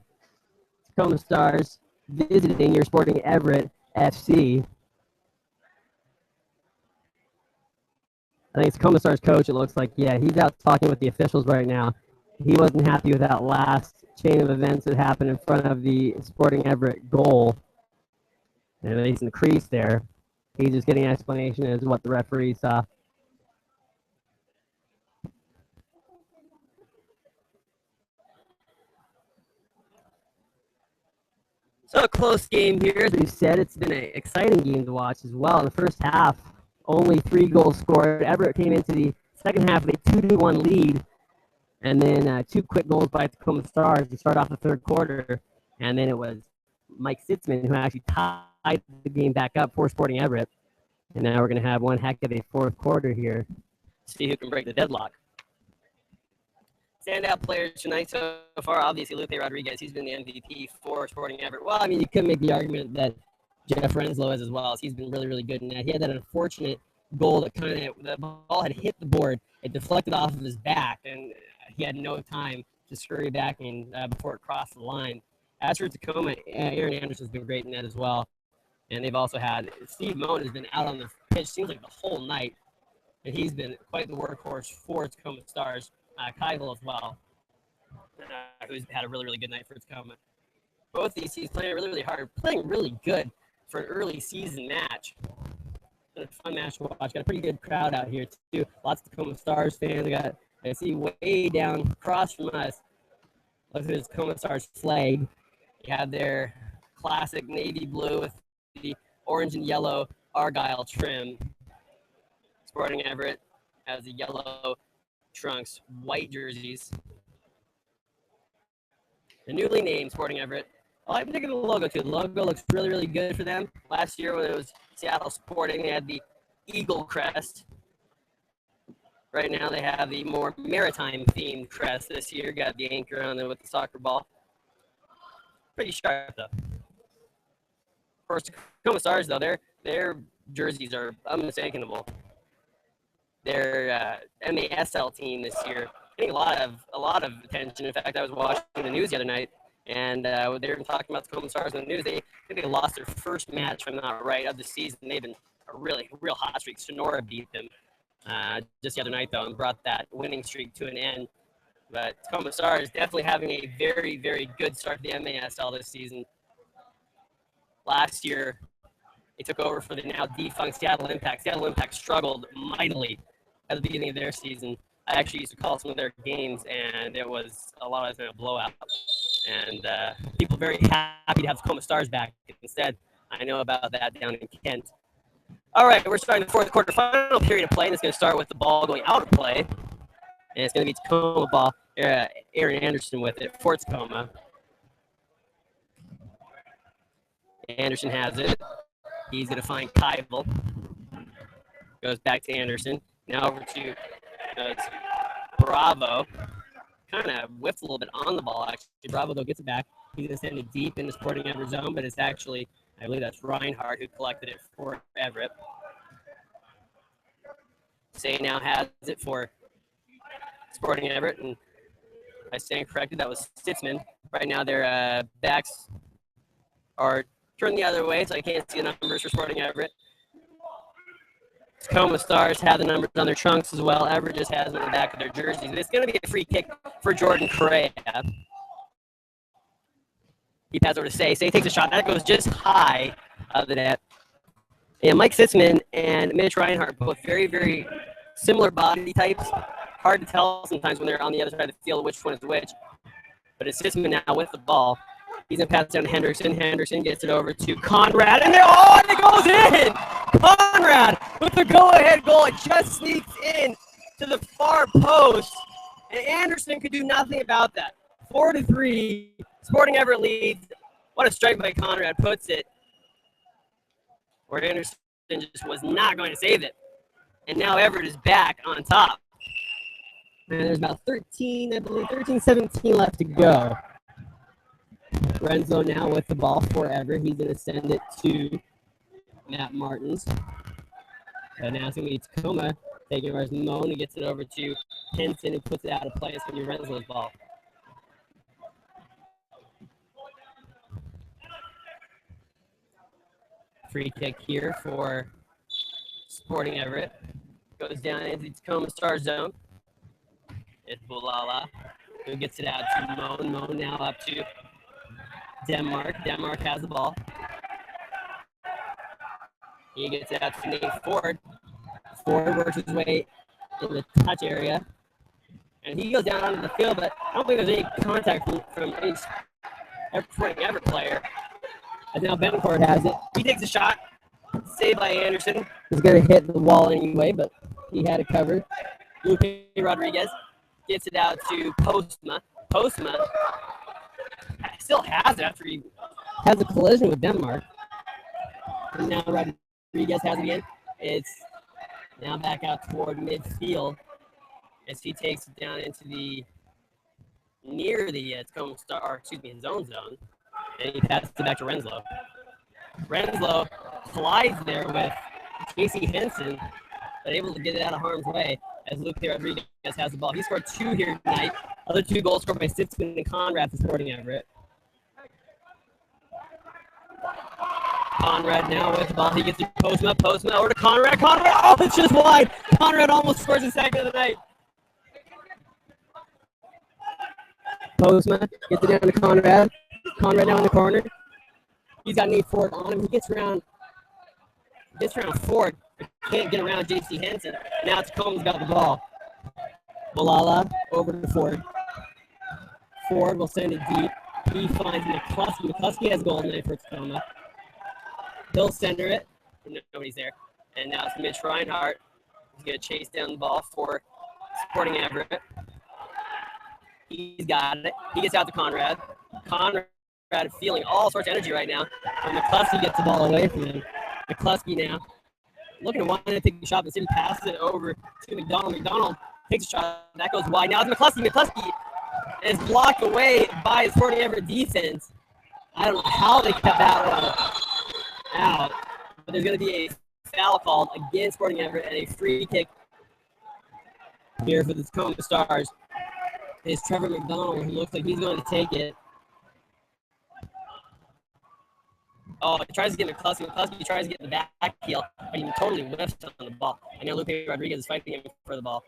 Tacoma Stars visiting your Sporting Everett FC. I think it's Tacoma Stars coach, it looks like. Yeah, he's out talking with the officials right now. He wasn't happy with that last chain of events that happened in front of the Sporting Everett goal. And at least in the crease there. He's just getting an explanation as to what the referee saw. So a close game here. As we said, it's been an exciting game to watch as well. In the first half, only 3 goals scored. Everett came into the second half with a 2-1 lead. And then 2 quick goals by Tacoma Stars to start off the third quarter. And then it was Mike Sitzman who actually tied the game back up for Sporting Everett. And now we're going to have one heck of a fourth quarter here. See who can break the deadlock. Standout players tonight so far, obviously Lupe Rodriguez. He's been the MVP for Sporting Everett. Well, I mean, you could make the argument that Jeff Renslow is as well. He's been really, really good in that. He had that unfortunate goal that the ball had hit the board. It deflected off of his back, and he had no time to scurry back and before it crossed the line. As for Tacoma, Aaron Anderson's been great in that as well. And they've also had Steve Moan has been out on the pitch, seems like the whole night. And he's been quite the workhorse for Tacoma Stars. Keivel as well, who's had a really, really good night for Tacoma. Both these teams playing really, really hard, playing really good for an early season match. It's a fun match to watch. Got a pretty good crowd out here, too. Lots of Tacoma Stars fans. I see way down across from us. Look at this Tacoma Stars flag. You have their classic navy blue with the orange and yellow Argyle trim. Sporting Everett has the yellow trunks, white jerseys. The newly named Sporting Everett. I like the logo too. The logo looks really, really good for them. Last year when it was Seattle Sporting, they had the eagle crest. Right now they have the more maritime themed crest this year. Got the anchor on there with the soccer ball. Pretty sharp though. Of course, Tacoma Stars though, their jerseys are unmistakable. Their MASL team this year getting a lot of attention. In fact, I was watching the news the other night, and they were talking about the Tacoma Stars on the news. They lost their first match, if I'm not right, of the season. They've been a real hot streak. Sonora beat them just the other night though, and brought that winning streak to an end. But Tacoma Stars definitely having a very, very good start to the MASL this season. Last year, they took over for the now defunct Seattle Impact. Seattle Impact struggled mightily at the beginning of their season. I actually used to call some of their games, and it was a lot of a blowout. And people very happy to have Tacoma Stars back instead. I know about that down in Kent. All right, we're starting the fourth quarter final period of play, and it's going to start with the ball going out of play. And it's going to be Tacoma ball. Aaron Anderson with it for Tacoma. Anderson has it. He's going to find Kyle. Goes back to Anderson. Now over to Bravo. Kind of whiffed a little bit on the ball, actually. Bravo, though, gets it back. He's going to send it deep in the Sporting Everett zone, but it's actually, I believe that's Reinhardt who collected it for Everett. Say now has it for Sporting Everett, and I stand corrected, that was Stitzman. Right now their backs are turned the other way, so I can't see the numbers for Sporting Everett. Tacoma Stars have the numbers on their trunks as well. Everett just has them on the back of their jerseys. It's going to be a free kick for Jordan Correa. He passes over to Say. Say takes a shot. That goes just high of the net. And Mike Sitzman and Mitch Reinhardt, both very, very similar body types. Hard to tell sometimes when they're on the other side of the field which one is which. But it's Sitzman now with the ball. He's going to pass down to Henderson. Henderson gets it over to Conrad. And it goes in! Conrad with the go-ahead goal. It just sneaks in to the far post. And Anderson could do nothing about that. 4-3. Sporting Everett leads. What a strike by Conrad puts it. Where Anderson just was not going to save it. And now Everett is back on top. And there's about 17 left to go. Renzo now with the ball for Everett. He's going to send it to Matt Martins. And now it's going to be Tacoma taking over as Moan. He gets it over to Henson, who puts it out of play. It's going to be Renzo's ball. Free kick here for Sporting Everett. Goes down into the Tacoma Stars zone. It's Bulala who gets it out to Moan. Moan now up to Denmark. Denmark has the ball. He gets it out to Nate Ford. Ford works his way in the touch area. And he goes down onto the field, but I don't think there's any contact from any Everett player. And now Benford has it. He takes a shot. Saved by Anderson. He's going to hit the wall anyway, but he had it covered. Lupe Rodriguez gets it out to Postma. Postma still has it after he has a collision with Denmark. And now Rodriguez has it again. It's now back out toward midfield as he takes it down into the near the Tacoma Star, zone. And he passes it back to Renslow. Renslow collides there with Casey Henson, but able to get it out of harm's way as Lupe Rodriguez has the ball. He scored 2 here tonight. Other 2 goals scored by Sitzman and Conrad for Sporting Everett. Conrad now with the ball. He gets to Postma over to Conrad. Conrad, oh, it's just wide. Conrad almost scores the second of the night. Postma gets it down to Conrad. Conrad now in the corner. He's got Nate Ford on him. He gets around Ford. Can't get around J.C. Henson. Now it's Combs got the ball. Balala over to Ford. Ford will send it deep. He finds McCluskey. McCluskey has goal tonight for Tacoma. He'll center it. Nobody's there. And now it's Mitch Reinhardt. He's going to chase down the ball for Sporting Everett. He's got it. He gets out to Conrad. Conrad feeling all sorts of energy right now. And McCluskey gets the ball away from him. McCluskey now looking to want to take the shot, but City passes it over to McDonald. McDonald takes a shot. That goes wide. Now it's McCluskey. McCluskey is blocked away by his Sporting Everett defense. I don't know how they kept that one out, but there's going to be a foul called against Sporting Everett and a free kick here for the Tacoma Stars. It's Trevor McDonald who looks like he's going to take it. Oh, he tries to get McCluskey. McCluskey tries to get in the back heel, but he totally whiffs on the ball. And now Lupe Rodriguez is fighting him for the ball.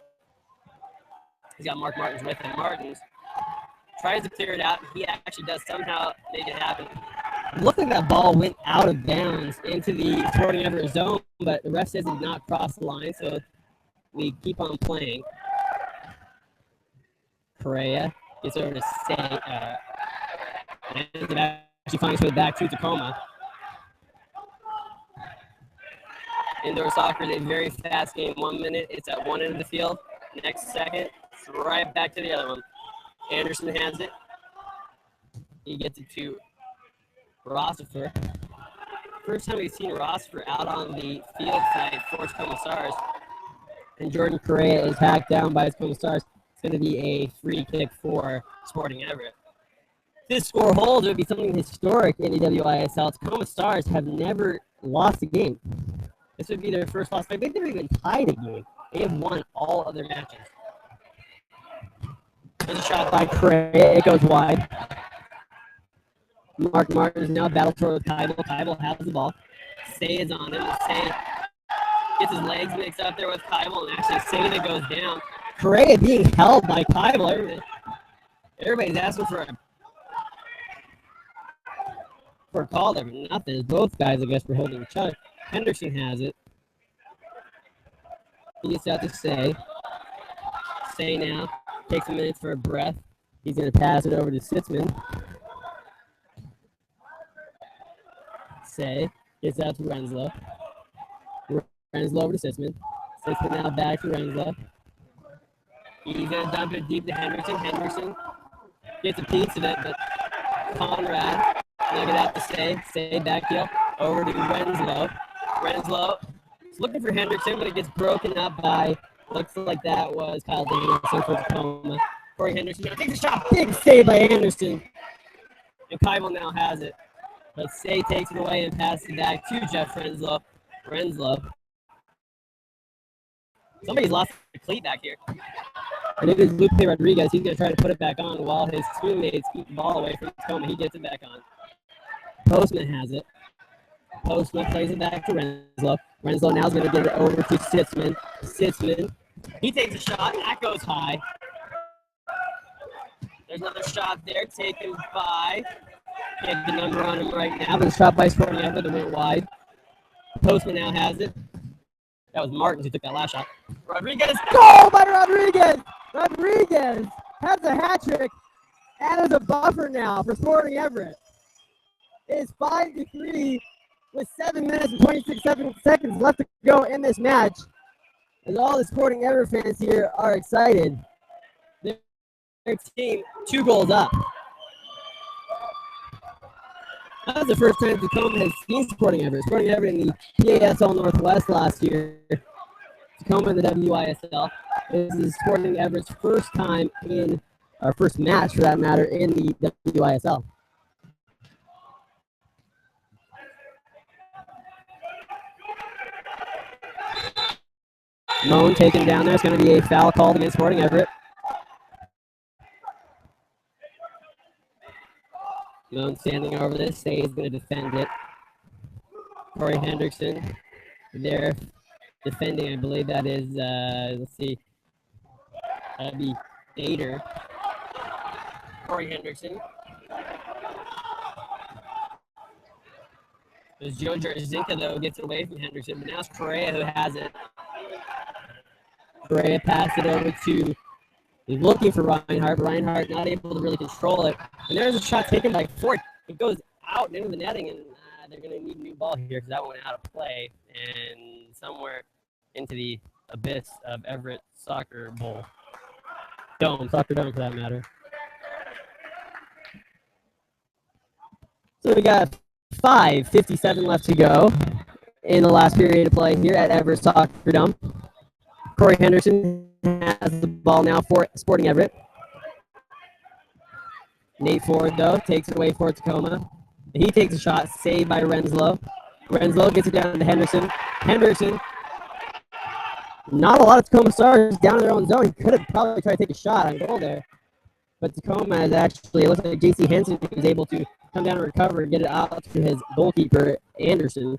He's got Mark Martins with him. Martins tries to clear it out. He actually does somehow make it happen. It looked like that ball went out of bounds into the Sporting Everett zone, but the ref says it did not cross the line, so we keep on playing. Correa gets over to Say. And it actually finds his way back to Tacoma. Indoor soccer is a very fast game. 1 minute, it's at one end of the field. Next second, it's right back to the other one. Anderson has it. He gets it to Rossifer. First time we've seen Rossifer out on the field tonight for Tacoma Stars. And Jordan Correa is hacked down by Tacoma Stars. It's going to be a free kick for Sporting Everett. If this score holds, it would be something historic in the WISL. Tacoma Stars have never lost a game. This would be their first loss. They've never even tied a game. They have won all of their matches. There's a shot by Correa. It goes wide. Mark Martins now battle toward Kybel. Kybel has the ball. Say is on him. Say gets his legs mixed up there with Kybel, and actually Say that goes down. Correa being held by Kybel. Everybody's asking for a call there, but nothing. Both guys, I guess, were holding each other. Henderson has it. He gets out to Say. Say now takes a minute for a breath. He's going to pass it over to Sitzman. Say gets out to Renslow. Renslow over to Sitzman. Sitzman now back to Renslow. He's going to dump it deep to Henderson. Henderson gets a piece of it, but Conrad knock it out to Say. Say back heel over to Renslow. Renslow is looking for Henderson, but it gets broken up by, looks like that was Kyle Danielson for Tacoma. Corey Henderson now takes a shot. Big save by Anderson. And Kybel now has it. But Say takes it away and passes it back to Jeff Renslow. Renslow. Somebody's lost the cleat back here. And it is Lupe Rodriguez. He's going to try to put it back on while his teammates keep the ball away from Tacoma. He gets it back on. Postman has it. Postman plays it back to Renslow. Renslow now is going to get it over to Sitzman. Sitzman. He takes a shot. That goes high. There's another shot there taken by, can't get the number on him right now, but the shot by Sporting Everett that went wide. Postman now has it. That was Martins who took that last shot. Rodriguez. Goal by Rodriguez! Rodriguez has a hat trick and is a buffer now for Sporting Everett. It's 5-3 with 7 minutes and 26 seconds left to go in this match. As all the Sporting Everett fans here are excited. Their team 2 goals up. That was the first time Tacoma has seen Sporting Everett. Sporting Everett in the PASL Northwest last year. Tacoma in the WISL. This is Sporting Everett's first time in, our first match for that matter, in the WISL. Moan taken down there. It's going to be a foul called against Sporting Everett. Moan standing over this. Say is going to defend it. Corey Henderson there defending. I believe that is, let's see, that'd be Bader. Corey Henderson. There's Joe Jarzinka, though, gets it away from Henderson, but now it's Correa who has it. Correa passed it over to He's looking for Reinhardt, but Reinhardt not able to really control it. And there's a shot taken by Ford. It goes out into the netting, and they're going to need a new ball here because that went out of play and somewhere into the abyss of Everett Soccer Bowl. Soccer Dome for that matter. So we got 5:57 left to go in the last period of play here at Everett Soccer Dome. Corey Henderson has the ball now for Sporting Everett. Nate Ford, though, takes it away for Tacoma. He takes a shot, saved by Renslow. Renslow gets it down to Henderson. Henderson, not a lot of Tacoma Stars down in their own zone. He could have probably tried to take a shot on goal there. But Tacoma is actually, it looks like J.C. Henson was able to come down and recover and get it out to his goalkeeper, Anderson.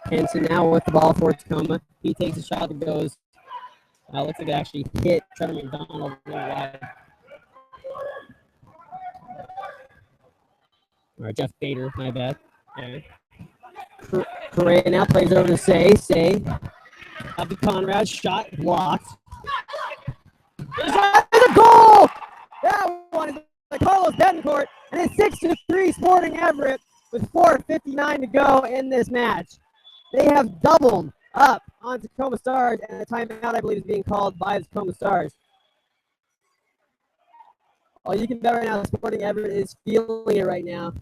Henson now with the ball for Tacoma. He takes a shot that goes, looks like it actually hit Trevor McDonald wide. Or Jeff Bader, my bad. Correa now plays over to Say. Up to Conrad, shot blocked. There's a goal! That one is by Carlos Betancourt, and it's 6-3 Sporting Everett with 4:59 to go in this match. They have doubled up on Tacoma Stars, and the timeout, I believe, is being called by the Tacoma Stars. Oh, you can bet right now Sporting Everett is feeling it right now.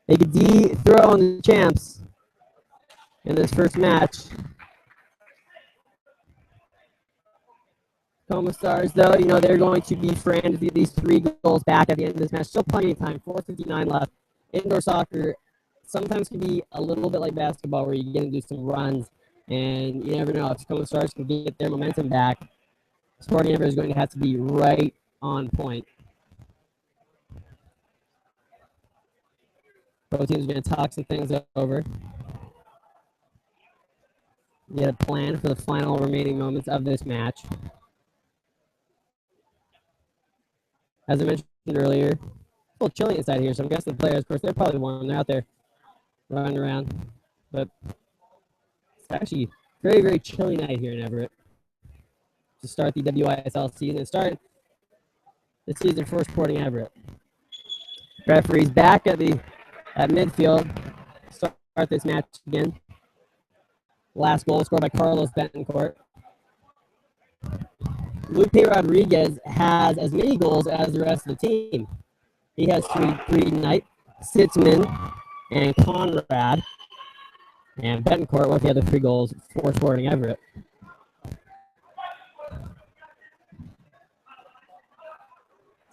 They could dethrone the champs in this first match. Tacoma Stars, though, they're going to be frantic to get these 3 goals back at the end of this match. Still plenty of time, 4:59 left. Indoor soccer sometimes can be a little bit like basketball where you get to do some runs, and you never know if Tacoma Stars can get their momentum back. Sporting Everett is going to have to be right on point. Both teams are going to talk some things over. Get a plan for the final remaining moments of this match. As I mentioned earlier, it's a little chilly inside here, so I'm guessing the players, of course, they're probably warm. They're out there running around. But it's actually very, very chilly night here in Everett to start the WISL season and start the season for Sporting Everett. Referees back at midfield. Start this match again. Last goal scored by Carlos Betancourt. Lupe Rodriguez has as many goals as the rest of the team. He has three tonight. Sitzman and Conrad. And Betancourt with the other 3 goals for Sporting Everett.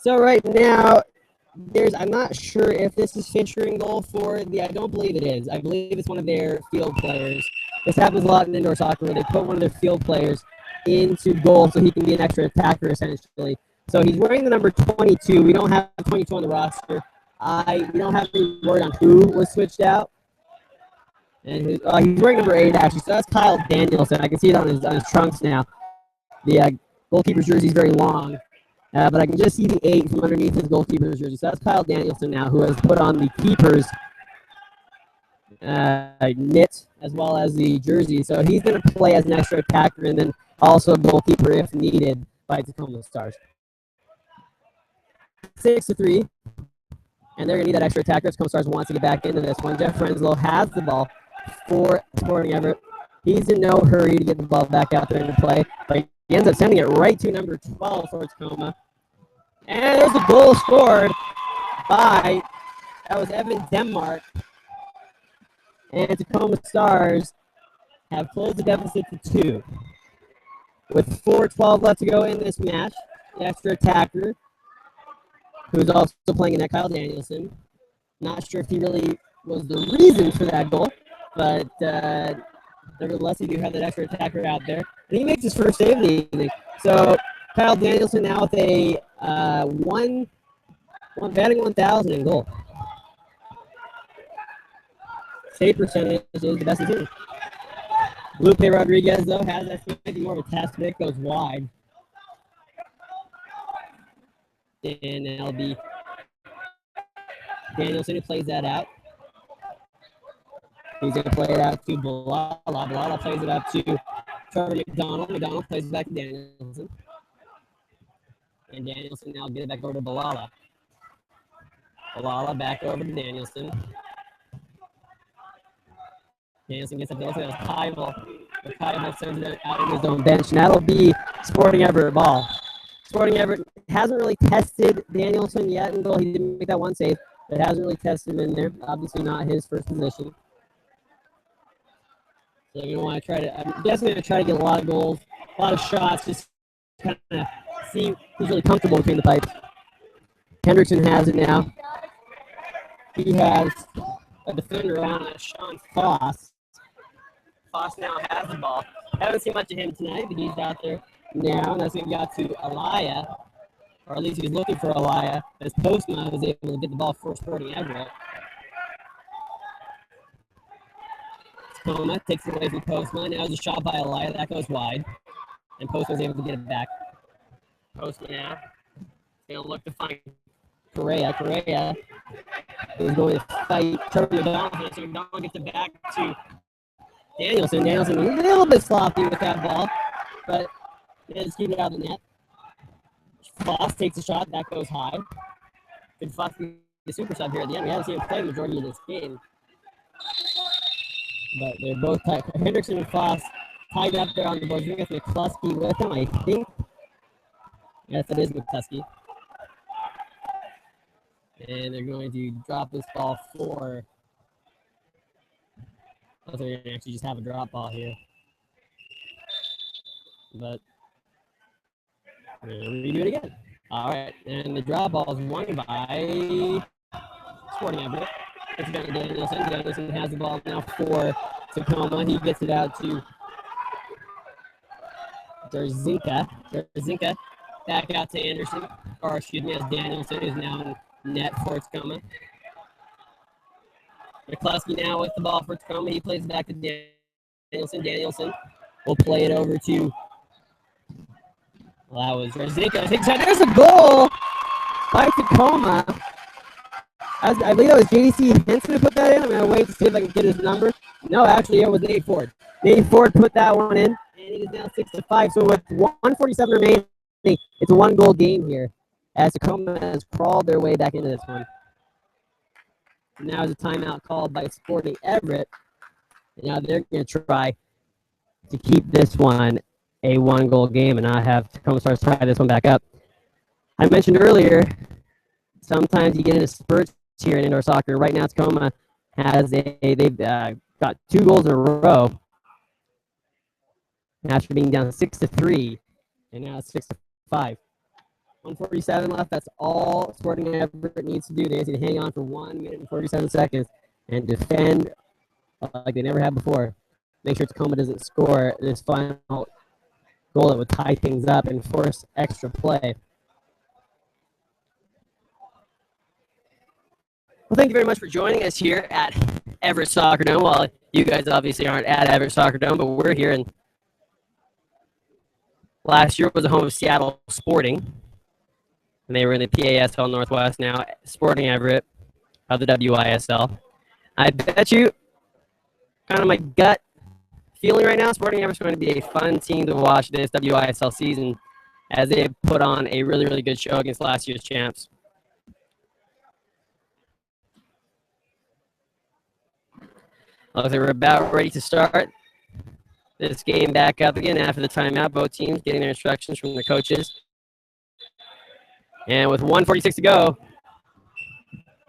So right now, I'm not sure if this is featuring goal for I don't believe it is. I believe it's one of their field players. This happens a lot in indoor soccer where they put one of their field players into goal so he can be an extra attacker essentially. So he's wearing the number 22. We don't have 22 on the roster. We don't have any word on who was switched out. And he's wearing number 8 actually. So that's Kyle Danielson. I can see it on his trunks now. The goalkeeper's jersey is very long. But I can just see the 8 from underneath his goalkeeper's jersey. So that's Kyle Danielson now, who has put on the keeper's knit as well as the jersey. So he's going to play as an extra attacker and then also goalkeeper if needed by Tacoma Stars. 6-3. And they're going to need that extra attacker. Tacoma Stars wants to get back into this one. Jeff Renslow has the ball for Sporting Everett. He's in no hurry to get the ball back out there into play. But he ends up sending it right to number 12 for Tacoma. And there's a goal scored by, that was Evan Denmark. And Tacoma Stars have closed the deficit to 2. With 4:12 left to go in this match, the extra attacker, who's also playing in that, Kyle Danielson. Not sure if he really was the reason for that goal, but nevertheless, you do have that extra attacker out there. And he makes his first save of the evening. So Kyle Danielson now with a batting 1,000 in goal. Save percentage is the best in the team. Lupe Rodriguez, though, has that maybe more of a test, but it goes wide. And that'll be Danielson who plays that out. He's going to play it out to Balala. Balala plays it up to Trevor McDonald. McDonald plays it back to Danielson. And Danielson now get it back over to Balala. Balala back over to Danielson. Danielson gets up there. That was Kyle. Kyle sends it out of his own bench. And that'll be Sporting Everett ball. Sporting Everett hasn't really tested Danielson yet until he didn't make that one save. But hasn't really tested him in there. Obviously not his first position. So you're going to want to try to, I'm guessing they're going to try to get a lot of goals, a lot of shots, just kind of see who's really comfortable between the pipes. Hendrickson has it now. He has a defender on it, Sean Foss. Foss now has the ball. Haven't seen much of him tonight, but he's out there now. And that's when we got to Elia, or at least he's looking for Elia, as Postma was able to get the ball for Sporting Everett. Tacoma takes it away from Postma. Now it's a shot by Elia. That goes wide. And Postma was able to get it back. Postma now. He's going to look to find Correa. Correa is going to fight Trevor McDonald. So McDonald gets it back to Danielson. Danielson a little bit sloppy with that ball, but he does keep it out of the net. Foss takes a shot. That goes high. Good Foss be the super sub here at the end. We haven't seen him play the majority of this game. But they're both tied. Hendrickson and Foss tied up there on the board. I think it's McCluskey with him, I think. Yes, it is McCluskey. And they're going to drop this ball for. I thought they were going to actually just have a drop ball here. But we're going to redo it again. All right. And the drop ball is won by Sporting Everett. It's down to Danielson. Danielson has the ball now for Tacoma. He gets it out to Derzinka. Derzinka back out to Anderson. Or excuse me, as Danielson is now in net for Tacoma. McCluskey now with the ball for Tacoma. He plays it back to Danielson. Danielson will play it over to. Well, that was Derzinka. There's a goal by Tacoma. I believe that was J.C. Henson who put that in. I'm going to wait to see if I can get his number. No, actually, it was Nate Ford. Nate Ford put that one in, and it is now 6-5. So with 1:47 remaining, it's a one-goal game here as Tacoma has crawled their way back into this one. Now there's a timeout called by Sporting Everett. And now they're going to try to keep this one a one-goal game and not have Tacoma Stars tie this one back up. I mentioned earlier, sometimes you get into spurts here in indoor soccer. Right now, Tacoma has they've got 2 goals in a row after being down 6-3, and now it's 6-5. 1:47 left. That's all Sporting Everett needs to do. They need to hang on for 1 minute and 47 seconds and defend like they never have before. Make sure Tacoma doesn't score this final goal that would tie things up and force extra play. Well, thank you very much for joining us here at Everett Soccer Dome. Well, you guys obviously aren't at Everett Soccer Dome, but we're here. And last year was the home of Seattle Sporting, and they were in the PASL Northwest. Now Sporting Everett of the WISL. I bet you, kind of my gut feeling right now, Sporting Everett's going to be a fun team to watch this WISL season as they put on a really, really good show against last year's champs. Looks like we're about ready to start this game back up again after the timeout. Both teams getting their instructions from the coaches. And with 1:46 to go,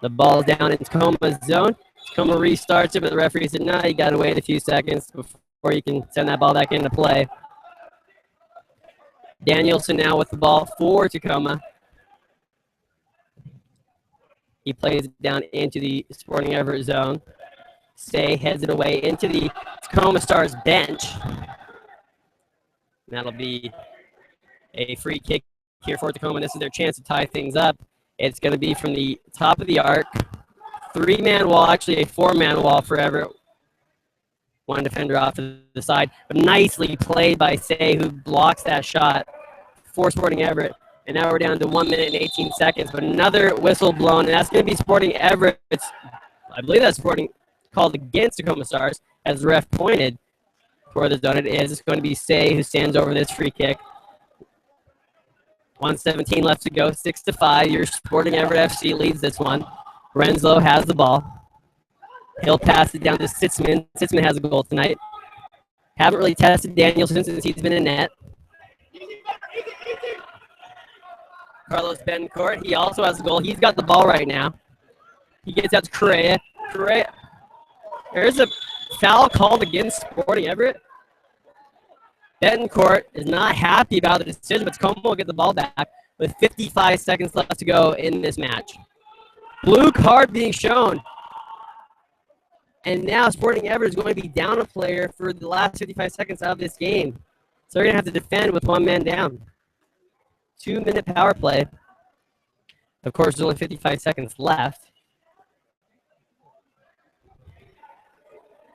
the ball's down in Tacoma's zone. Tacoma restarts it, but the referee said, no, you got to wait a few seconds before you can send that ball back into play. Danielson now with the ball for Tacoma. He plays it down into the Sporting Everett zone. Say heads it away into the Tacoma Stars bench. That'll be a free kick here for Tacoma. This is their chance to tie things up. It's going to be from the top of the arc. 3-man wall, actually a 4-man wall for Everett. One defender off to the side. But nicely played by Say, who blocks that shot for Sporting Everett. And now we're down to 1 minute and 18 seconds. But another whistle blown, and that's going to be Sporting Everett. I believe that's Sporting called against Tacoma Stars, as the ref pointed toward the zone. It is. It's going to be Say who stands over this free kick. 1:17 left to go, 6-5. Your Sporting Everett FC leads this one. Renslow has the ball. He'll pass it down to Sitzman. Sitzman has a goal tonight. Haven't really tested Danielson since he's been in net. Carlos Bencourt, he also has a goal. He's got the ball right now. He gets out to Correa. Correa. There's a foul called against Sporting Everett. Bencourt is not happy about the decision, but Tacoma will get the ball back with 55 seconds left to go in this match. Blue card being shown. And now Sporting Everett is going to be down a player for the last 55 seconds of this game. So they're going to have to defend with one man down. 2-minute power play. Of course, there's only 55 seconds left.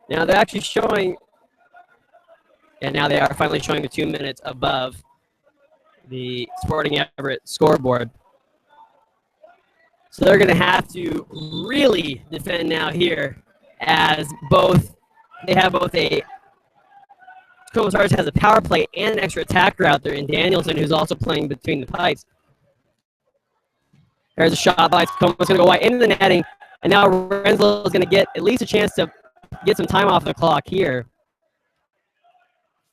Now they're actually showing, and now they are finally showing the 2 minutes above the Sporting Everett scoreboard. So they're going to have to really defend now here, as they have both a Tacoma Stars has a power play and an extra attacker out there in Danielson, who's also playing between the pipes. There's a shot by Tacoma. It's going to go wide into the netting, and now Renslow is going to get at least a chance to get some time off the clock here.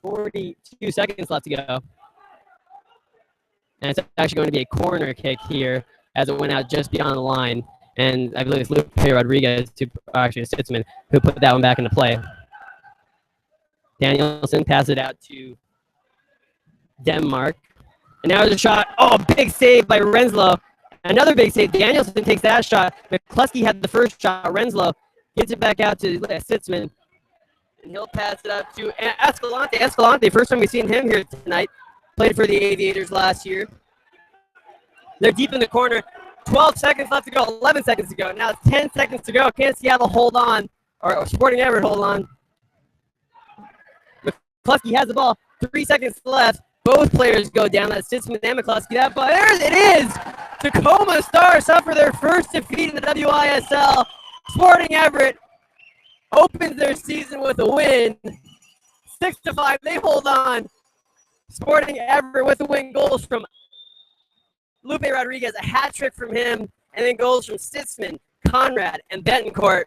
42 seconds left to go. And it's actually going to be a corner kick here, as it went out just beyond the line. And I believe it's Lupe Rodriguez, actually Sitzman, who put that one back into play. Danielson passes it out to Denmark. And now there's a shot. Oh, big save by Renslow. Another big save. Danielson takes that shot. McCluskey had the first shot. Renslow gets it back out to Sitzman. And he'll pass it up to Escalante. Escalante, first time we've seen him here tonight. Played for the Aviators last year. They're deep in the corner. 12 seconds left to go, 11 seconds to go. Now it's 10 seconds to go. Can't Seattle hold on, or Sporting Everett hold on. McCluskey has the ball. 3 seconds left. Both players go down. That's Sitzman and McCluskey. That ball, there it is! Tacoma Stars suffer their first defeat in the WISL. Sporting Everett opens their season with a win. 6-5, they hold on. Sporting Everett with the win, goals from Lupe Rodriguez, a hat trick from him, and then goals from Sitzman, Conrad, and Betancourt.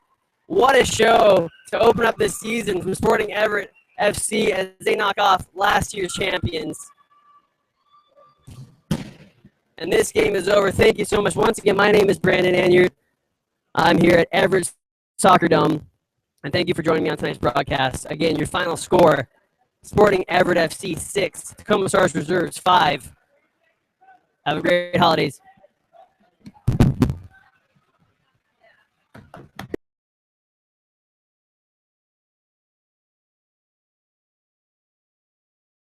What a show to open up this season from Sporting Everett FC as they knock off last year's champions. And this game is over. Thank you so much. Once again, my name is Brandon Anyard. I'm here at Everett Soccer Dome, and thank you for joining me on tonight's broadcast. Again, your final score, Sporting Everett FC 6, Tacoma Stars Reserves 5. Have a great holidays.